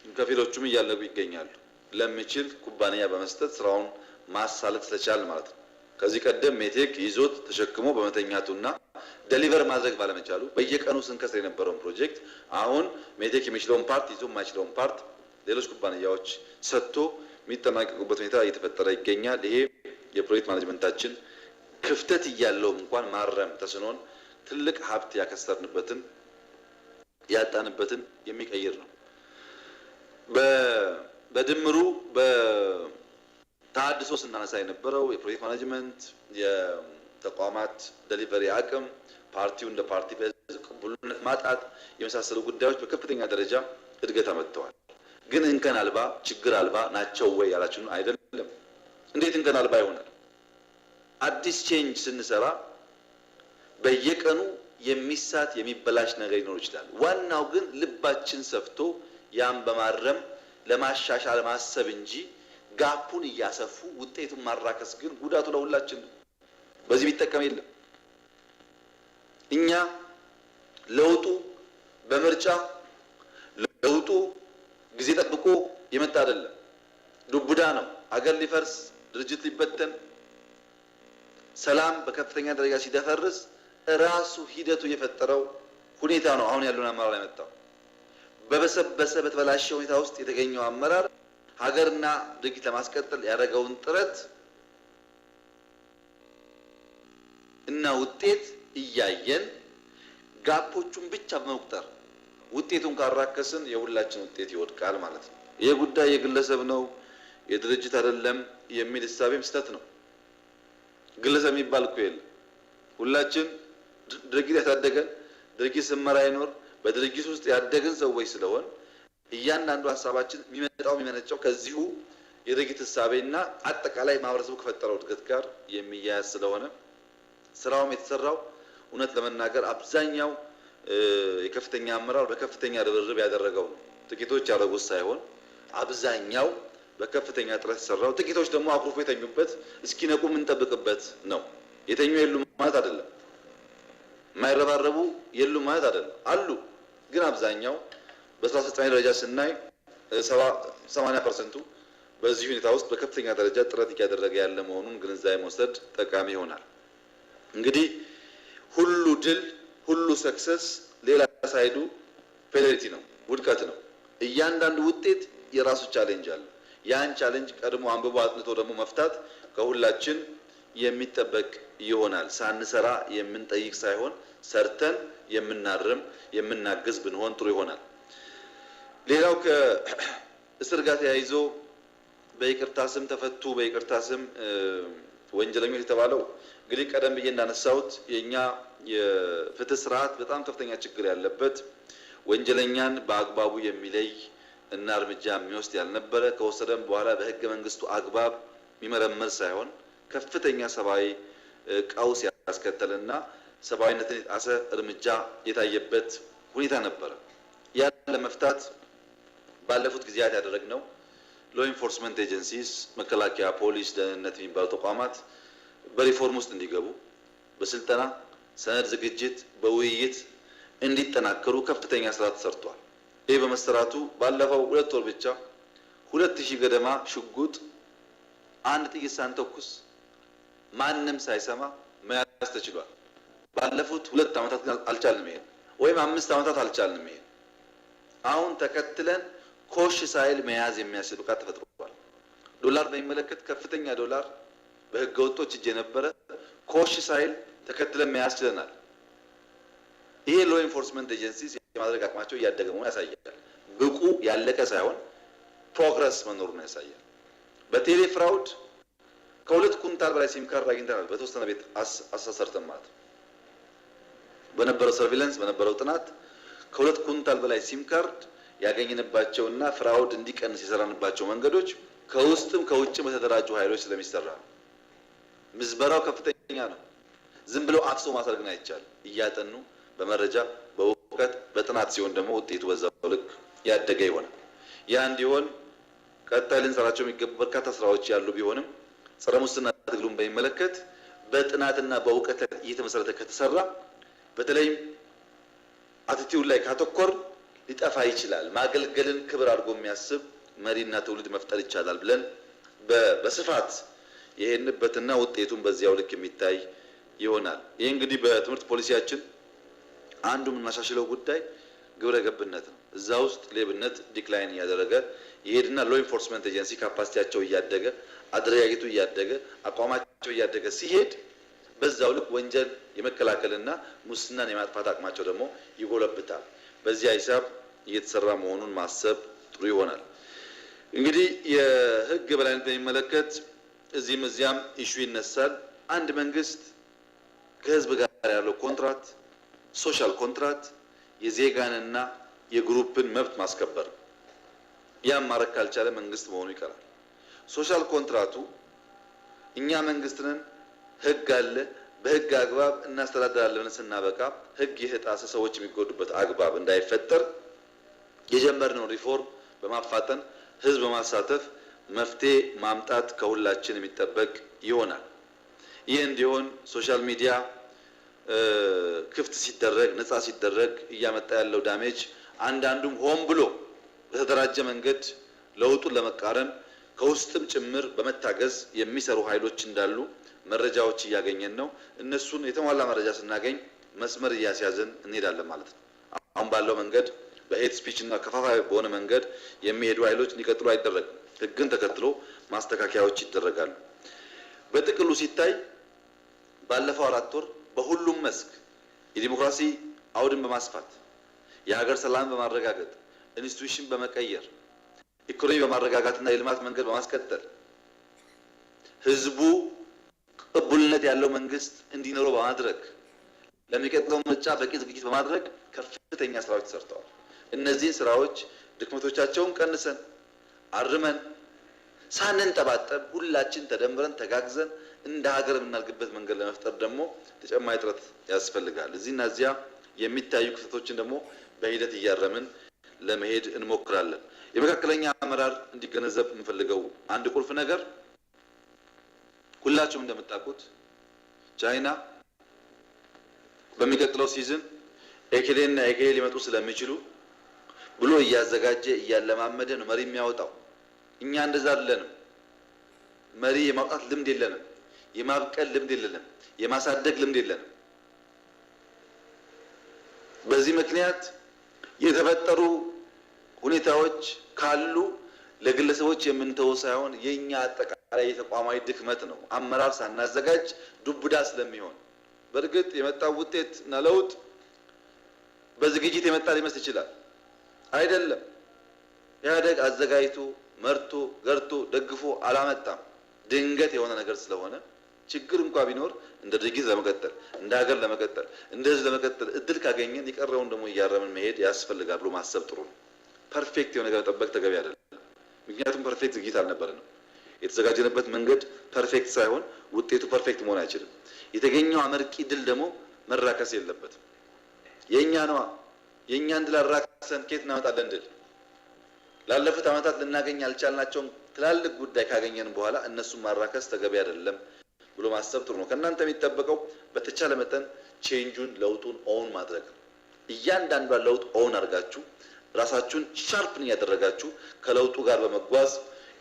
ከፊሎቹም እያለቁ ይገኛሉ። ለሚችል ኩባንያ በመስጠት ስራውን ማሳለጥ ስለቻል ማለት ነው። ከዚህ ቀደም ሜቴክ ይዞት ተሸክሞ በመተኛቱና ዴሊቨር ማድረግ ባለመቻሉ በየቀኑ ስንከስር የነበረውን ፕሮጀክት አሁን ሜቴክ የሚችለውን ፓርት ይዞ የማይችለውን ፓርት ሌሎች ኩባንያዎች ሰጥቶ የሚጠናቀቁበት ሁኔታ እየተፈጠረ ይገኛል። ይሄ የፕሮጀክት ማኔጅመንታችን ክፍተት እያለውም እንኳን ማረም ተስኖን ትልቅ ሀብት ያከሰርንበትን ያጣንበትን የሚቀይር ነው። በድምሩ በተሃድሶ ስናነሳ የነበረው የፕሮጀክት ማኔጅመንት፣ የተቋማት ዴሊቨሪ አቅም፣ ፓርቲው እንደ ፓርቲ ቅቡልነት ማጣት የመሳሰሉ ጉዳዮች በከፍተኛ ደረጃ እድገት አመጥተዋል። ግን እንከን አልባ ችግር አልባ ናቸው ወይ ያላችሁን አይደለም። እንዴት እንከን አልባ ይሆናል? አዲስ ቼንጅ ስንሰራ በየቀኑ የሚሳት የሚበላሽ ነገር ሊኖር ይችላል። ዋናው ግን ልባችን ሰፍቶ ያን በማረም ለማሻሻል ማሰብ እንጂ ጋፑን እያሰፉ ውጤቱን ማራከስ ግን ጉዳቱ ለሁላችን ነው። በዚህ ቢጠቀም የለም። እኛ ለውጡ በምርጫ ለውጡ ጊዜ ጠብቆ የመጣ አይደለም። ዱቡዳ ነው። አገር ሊፈርስ፣ ድርጅት ሊበተን፣ ሰላም በከፍተኛ ደረጃ ሲደፈርስ ራሱ ሂደቱ የፈጠረው ሁኔታ ነው። አሁን ያለውን አመራር ያመጣው በበሰበሰ በተበላሸ ሁኔታ ውስጥ የተገኘው አመራር ሀገርና ድርጊት ለማስቀጠል ያደረገውን ጥረት እና ውጤት እያየን ጋፖቹን ብቻ በመቁጠር ውጤቱን ካራከስን የሁላችን ውጤት ይወድቃል ማለት ነው። ይሄ ጉዳይ የግለሰብ ነው የድርጅት አይደለም የሚል እሳቤም ስህተት ነው። ግለሰብ የሚባል እኮ የለም። ሁላችን ድርጊት ያሳደገን ድርጊት ስመራ ይኖር በድርጊት ውስጥ ያደግን ሰዎች ስለሆን እያንዳንዱ ሀሳባችን የሚመነጨው ከዚሁ የድርጊት እሳቤና አጠቃላይ ማህበረሰቡ ከፈጠረው እድገት ጋር የሚያያዝ ስለሆነ ስራውም የተሰራው እውነት ለመናገር አብዛኛው የከፍተኛ አመራር በከፍተኛ ርብርብ ያደረገው ነው። ጥቂቶች ያደረጉት ሳይሆን አብዛኛው በከፍተኛ ጥረት ተሰራው። ጥቂቶች ደግሞ አኩርፎ የተኙበት እስኪነቁ የምንጠብቅበት ነው። የተኙ የሉም ማለት አይደለም። የማይረባረቡ የሉም ማለት አይደለም። አሉ። ግን አብዛኛው በስራ አስፈጻሚ ደረጃ ስናይ 80% በዚህ ሁኔታ ውስጥ በከፍተኛ ደረጃ ጥረት እያደረገ ያለ መሆኑን ግንዛቤ መውሰድ ጠቃሚ ይሆናል። እንግዲህ ሁሉ ድል ሁሉ ሰክሰስ ሌላ ሳይዱ ፌዴሬቲ ነው፣ ውድቀት ነው። እያንዳንዱ ውጤት የራሱ ቻሌንጅ አለ። ያን ቻሌንጅ ቀድሞ አንብቦ አጥንቶ ደግሞ መፍታት ከሁላችን የሚጠበቅ ይሆናል። ሳንሰራ የምንጠይቅ ሳይሆን ሰርተን የምናርም የምናግዝ ብንሆን ጥሩ ይሆናል። ሌላው ከእስር ጋር ተያይዞ በይቅርታ ስም ተፈቱ፣ በይቅርታ ስም ወንጀለኞች የተባለው እንግዲህ ቀደም ብዬ እንዳነሳሁት የኛ የፍትህ ስርዓት በጣም ከፍተኛ ችግር ያለበት ወንጀለኛን በአግባቡ የሚለይ እና እርምጃ የሚወስድ ያልነበረ ከወሰደም በኋላ በህገ መንግስቱ አግባብ የሚመረመር ሳይሆን ከፍተኛ ሰብአዊ ቀውስ ያስከተለና ሰብአዊነትን የጣሰ እርምጃ የታየበት ሁኔታ ነበር። ያን ለመፍታት ባለፉት ጊዜያት ያደረግነው ሎ ኢንፎርስመንት ኤጀንሲስ መከላከያ፣ ፖሊስ፣ ደህንነት የሚባሉ ተቋማት በሪፎርም ውስጥ እንዲገቡ በስልጠና ሰነድ ዝግጅት በውይይት እንዲጠናከሩ ከፍተኛ ስራ ተሰርቷል። ይህ በመሰራቱ ባለፈው 2 ወር ብቻ 2000 ገደማ ሽጉጥ አንድ ጥይት ሳንተኩስ ማንንም ሳይሰማ መያዝ ተችሏል። ባለፉት 2 ዓመታት አልቻልንም ይሄን፣ ወይም 5 ዓመታት አልቻልንም ይሄን። አሁን ተከትለን ኮሽ ሳይል መያዝ የሚያስችል ብቃት ተፈጥሯል። ዶላር በሚመለከት ከፍተኛ ዶላር በህገ ወጦች እጅ የነበረ ኮሽ ሳይል ተከትለን መያዝ ችለናል። ይሄ ሎ ኢንፎርስመንት ኤጀንሲስ የማድረግ አቅማቸው እያደገ መሆኑን ያሳያል። ብቁ ያለቀ ሳይሆን ፕሮግረስ መኖሩን ያሳያል። በቴሌ ፍራውድ ከ2 ኩንታል በላይ ሲም ካርድ አግኝተናል። በተወሰነ ቤት አሳሰርተን ማለት ነው። በነበረው ሰርቪላንስ በነበረው ጥናት ከ2 ኩንታል በላይ ሲም ካርድ ያገኘንባቸውና ፍራውድ እንዲቀንስ የሰራንባቸው መንገዶች ከውስጥም ከውጭም በተደራጁ ኃይሎች ስለሚሰራ ምዝበራው ከፍተኛ ነው። ዝም ብለው አፍሶ ማሰርግን አይቻልም። እያጠኑ በመረጃ በእውቀት በጥናት ሲሆን ደግሞ ውጤቱ በዛው ልክ ያደገ ይሆናል። ያ እንዲሆን ቀጣይ ልንሰራቸው የሚገቡ በርካታ ስራዎች ያሉ ቢሆንም ጸረ ሙስና ትግሉን በሚመለከት በጥናትና በእውቀት ላይ እየተመሰረተ ከተሰራ በተለይም አቲቲዩድ ላይ ካተኮር ሊጠፋ ይችላል። ማገልገልን ክብር አድርጎ የሚያስብ መሪና ትውልድ መፍጠር ይቻላል ብለን በስፋት ይሄንበትና ውጤቱን በዚያው ልክ የሚታይ ይሆናል። ይሄ እንግዲህ በትምህርት ፖሊሲያችን አንዱ የምናሻሽለው ጉዳይ ግብረ ገብነት ነው። እዛ ውስጥ ሌብነት ዲክላይን እያደረገ ይሄድና ሎ ኢንፎርስመንት ኤጀንሲ ካፓሲቲያቸው እያደገ አደረጃጀቱ እያደገ አቋማቸው እያደገ ሲሄድ በዛው ልክ ወንጀል የመከላከልና ሙስናን የማጥፋት አቅማቸው ደግሞ ይጎለብታል። በዚያ ሂሳብ እየተሰራ መሆኑን ማሰብ ጥሩ ይሆናል። እንግዲህ የህግ የበላይነት በሚመለከት እዚህም እዚያም ኢሹ ይነሳል። አንድ መንግስት ከህዝብ ጋር ያለው ኮንትራት ሶሻል ኮንትራት የዜጋንና የግሩፕን መብት ማስከበር ያም ማድረግ ካልቻለ መንግስት መሆኑ ይቀራል። ሶሻል ኮንትራቱ እኛ መንግስትንን ህግ አለ በህግ አግባብ እናስተዳድራለን ስናበቃ ህግ የጣሰ ሰዎች የሚጎዱበት አግባብ እንዳይፈጠር የጀመርነው ሪፎርም በማፋጠን ህዝብ በማሳተፍ መፍትሄ ማምጣት ከሁላችን የሚጠበቅ ይሆናል። ይህ እንዲሆን ሶሻል ሚዲያ ክፍት ሲደረግ ነፃ ሲደረግ እያመጣ ያለው ዳሜጅ አንዳንዱም ሆን ብሎ በተደራጀ መንገድ ለውጡን ለመቃረን ከውስጥም ጭምር በመታገዝ የሚሰሩ ኃይሎች እንዳሉ መረጃዎች እያገኘን ነው። እነሱን የተሟላ መረጃ ስናገኝ መስመር እያስያዘን እንሄዳለን ማለት ነው። አሁን ባለው መንገድ በሄት ስፒች እና ከፋፋይ በሆነ መንገድ የሚሄዱ ኃይሎች እንዲቀጥሉ አይደረግም። ህግን ተከትሎ ማስተካከያዎች ይደረጋሉ። በጥቅሉ ሲታይ ባለፈው 4 ወር በሁሉም መስክ የዲሞክራሲ አውድን በማስፋት የሀገር ሰላም በማረጋገጥ ኢንስቲትዩሽን በመቀየር ኢኮኖሚ በማረጋጋትና የልማት መንገድ በማስቀጠል ህዝቡ ቅቡልነት ያለው መንግስት እንዲኖረው በማድረግ ለሚቀጥለው ምርጫ በቂ ዝግጅት በማድረግ ከፍተኛ ስራዎች ተሰርተዋል። እነዚህን ስራዎች ድክመቶቻቸውን ቀንሰን አርመን ሳንንጠባጠብ ሁላችን ተደምረን ተጋግዘን እንደ ሀገር የምናልግበት መንገድ ለመፍጠር ደግሞ ተጨማሪ ጥረት ያስፈልጋል። እዚህና እዚያ የሚታዩ ክፍተቶችን ደግሞ በሂደት እያረምን ለመሄድ እንሞክራለን። የመካከለኛ አመራር እንዲገነዘብ የምፈልገው አንድ ቁልፍ ነገር ሁላችሁም እንደምታውቁት ቻይና በሚቀጥለው ሲዝን ኤኬሌና ኤኬሌ ሊመጡ ስለሚችሉ ብሎ እያዘጋጀ እያለማመደ ነው መሪ የሚያወጣው። እኛ እንደዛ አይደለንም። መሪ የማውጣት ልምድ የለንም። የማብቀል ልምድ የለንም። የማሳደግ ልምድ የለንም። በዚህ ምክንያት የተፈጠሩ ሁኔታዎች ካሉ ለግለሰቦች የምንተው ሳይሆን የኛ አጠቃላይ የተቋማዊ ድክመት ነው። አመራር ሳናዘጋጅ ዱብዳ ስለሚሆን በእርግጥ የመጣው ውጤት እና ለውጥ በዝግጅት የመጣ ሊመስል ይችላል። አይደለም። ኢህአዴግ አዘጋጅቶ መርቶ ገርቶ ደግፎ አላመጣም። ድንገት የሆነ ነገር ስለሆነ ችግር እንኳን ቢኖር እንደ ድርጊት ለመቀጠል እንደ ሀገር ለመቀጠል እንደ ህዝብ ለመቀጠል እድል ካገኘን የቀረውን ደግሞ እያረምን መሄድ ያስፈልጋል ብሎ ማሰብ ጥሩ ነው። ፐርፌክት የሆነ ነገር መጠበቅ ተገቢ አይደለም። ምክንያቱም ፐርፌክት ዝግጅት አልነበረንም። የተዘጋጀንበት መንገድ ፐርፌክት ሳይሆን ውጤቱ ፐርፌክት መሆን አይችልም። የተገኘው አመርቂ ድል ደግሞ መራከስ የለበትም። የኛ ነው የኛን ድል አራክሰን ከየት እናመጣለን ድል? ላለፉት ዓመታት ልናገኝ ያልቻልናቸውን ትላልቅ ጉዳይ ካገኘን በኋላ እነሱን ማራከስ ተገቢ አይደለም ብሎ ማሰብ ጥሩ ነው። ከእናንተ የሚጠበቀው በተቻለ መጠን ቼንጁን ለውጡን ኦውን ማድረግ ነው። እያንዳንዷን ለውጥ ኦውን አድርጋችሁ ራሳችሁን ሻርፕን እያደረጋችሁ ከለውጡ ጋር በመጓዝ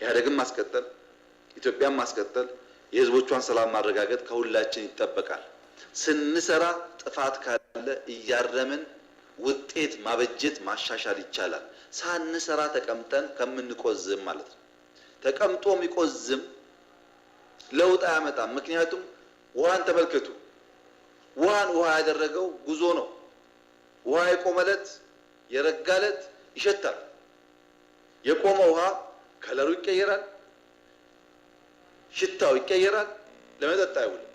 ኢህአዴግን ማስቀጠል፣ ኢትዮጵያን ማስቀጠል፣ የህዝቦቿን ሰላም ማረጋገጥ ከሁላችን ይጠበቃል። ስንሰራ ጥፋት ካለ እያረምን ውጤት ማበጀት ማሻሻል ይቻላል። ሳንሰራ ተቀምጠን ከምንቆዝም ማለት ነው። ተቀምጦ የሚቆዝም ለውጥ አያመጣም። ምክንያቱም ውሃን ተመልከቱ። ውሃን ውሃ ያደረገው ጉዞ ነው። ውሃ የቆመለት የረጋለት ይሸታል። የቆመ ውሃ ከለሩ ይቀየራል፣ ሽታው ይቀየራል፣ ለመጠጥ አይውልም።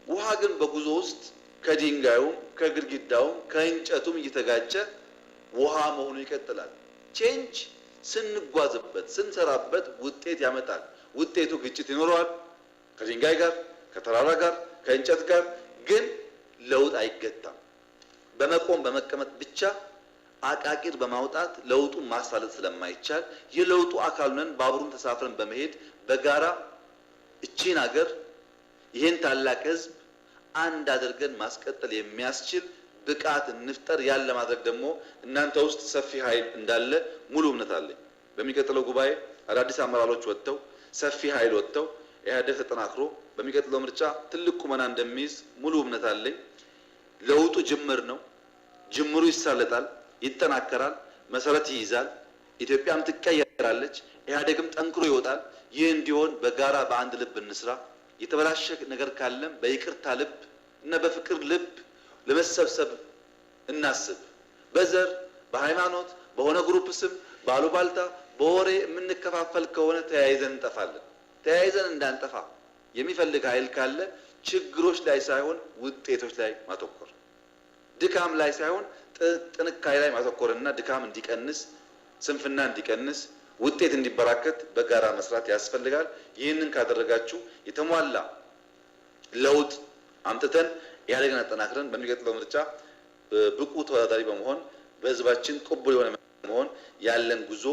ውሃ ግን በጉዞ ውስጥ ከድንጋዩም ከግድግዳውም ከእንጨቱም እየተጋጨ ውሃ መሆኑ ይቀጥላል። ቼንጅ ስንጓዝበት ስንሰራበት ውጤት ያመጣል። ውጤቱ ግጭት ይኖረዋል፣ ከድንጋይ ጋር፣ ከተራራ ጋር፣ ከእንጨት ጋር። ግን ለውጥ አይገታም። በመቆም በመቀመጥ ብቻ አቃቂር በማውጣት ለውጡን ማሳለጥ ስለማይቻል የለውጡ አካል ነን። ባቡሩን ተሳፍረን በመሄድ በጋራ እቺን ሀገር ይህን ታላቅ ህዝብ አንድ አድርገን ማስቀጠል የሚያስችል ብቃት እንፍጠር። ያን ለማድረግ ደግሞ እናንተ ውስጥ ሰፊ ኃይል እንዳለ ሙሉ እምነት አለኝ። በሚቀጥለው ጉባኤ አዳዲስ አመራሮች ወጥተው ሰፊ ኃይል ወጥተው ኢህአዴግ ተጠናክሮ በሚቀጥለው ምርጫ ትልቅ ቁመና እንደሚይዝ ሙሉ እምነት አለኝ። ለውጡ ጅምር ነው። ጅምሩ ይሳለጣል፣ ይጠናከራል፣ መሰረት ይይዛል። ኢትዮጵያም ትቀየራለች፣ ኢህአዴግም ጠንክሮ ይወጣል። ይህ እንዲሆን በጋራ በአንድ ልብ እንስራ። የተበላሸ ነገር ካለም በይቅርታ ልብ እና በፍቅር ልብ ለመሰብሰብ እናስብ። በዘር በሃይማኖት በሆነ ግሩፕ ስም ባሉባልታ በወሬ የምንከፋፈል ከሆነ ተያይዘን እንጠፋለን። ተያይዘን እንዳንጠፋ የሚፈልግ ኃይል ካለ ችግሮች ላይ ሳይሆን ውጤቶች ላይ ማተኮር፣ ድካም ላይ ሳይሆን ጥንካሬ ላይ ማተኮርና ድካም እንዲቀንስ፣ ስንፍና እንዲቀንስ፣ ውጤት እንዲበራከት በጋራ መስራት ያስፈልጋል። ይህንን ካደረጋችሁ የተሟላ ለውጥ አምጥተን ኢህአዴግን አጠናክረን በሚቀጥለው ምርጫ ብቁ ተወዳዳሪ በመሆን በህዝባችን ቅቡል የሆነ መሆን ያለን ጉዞ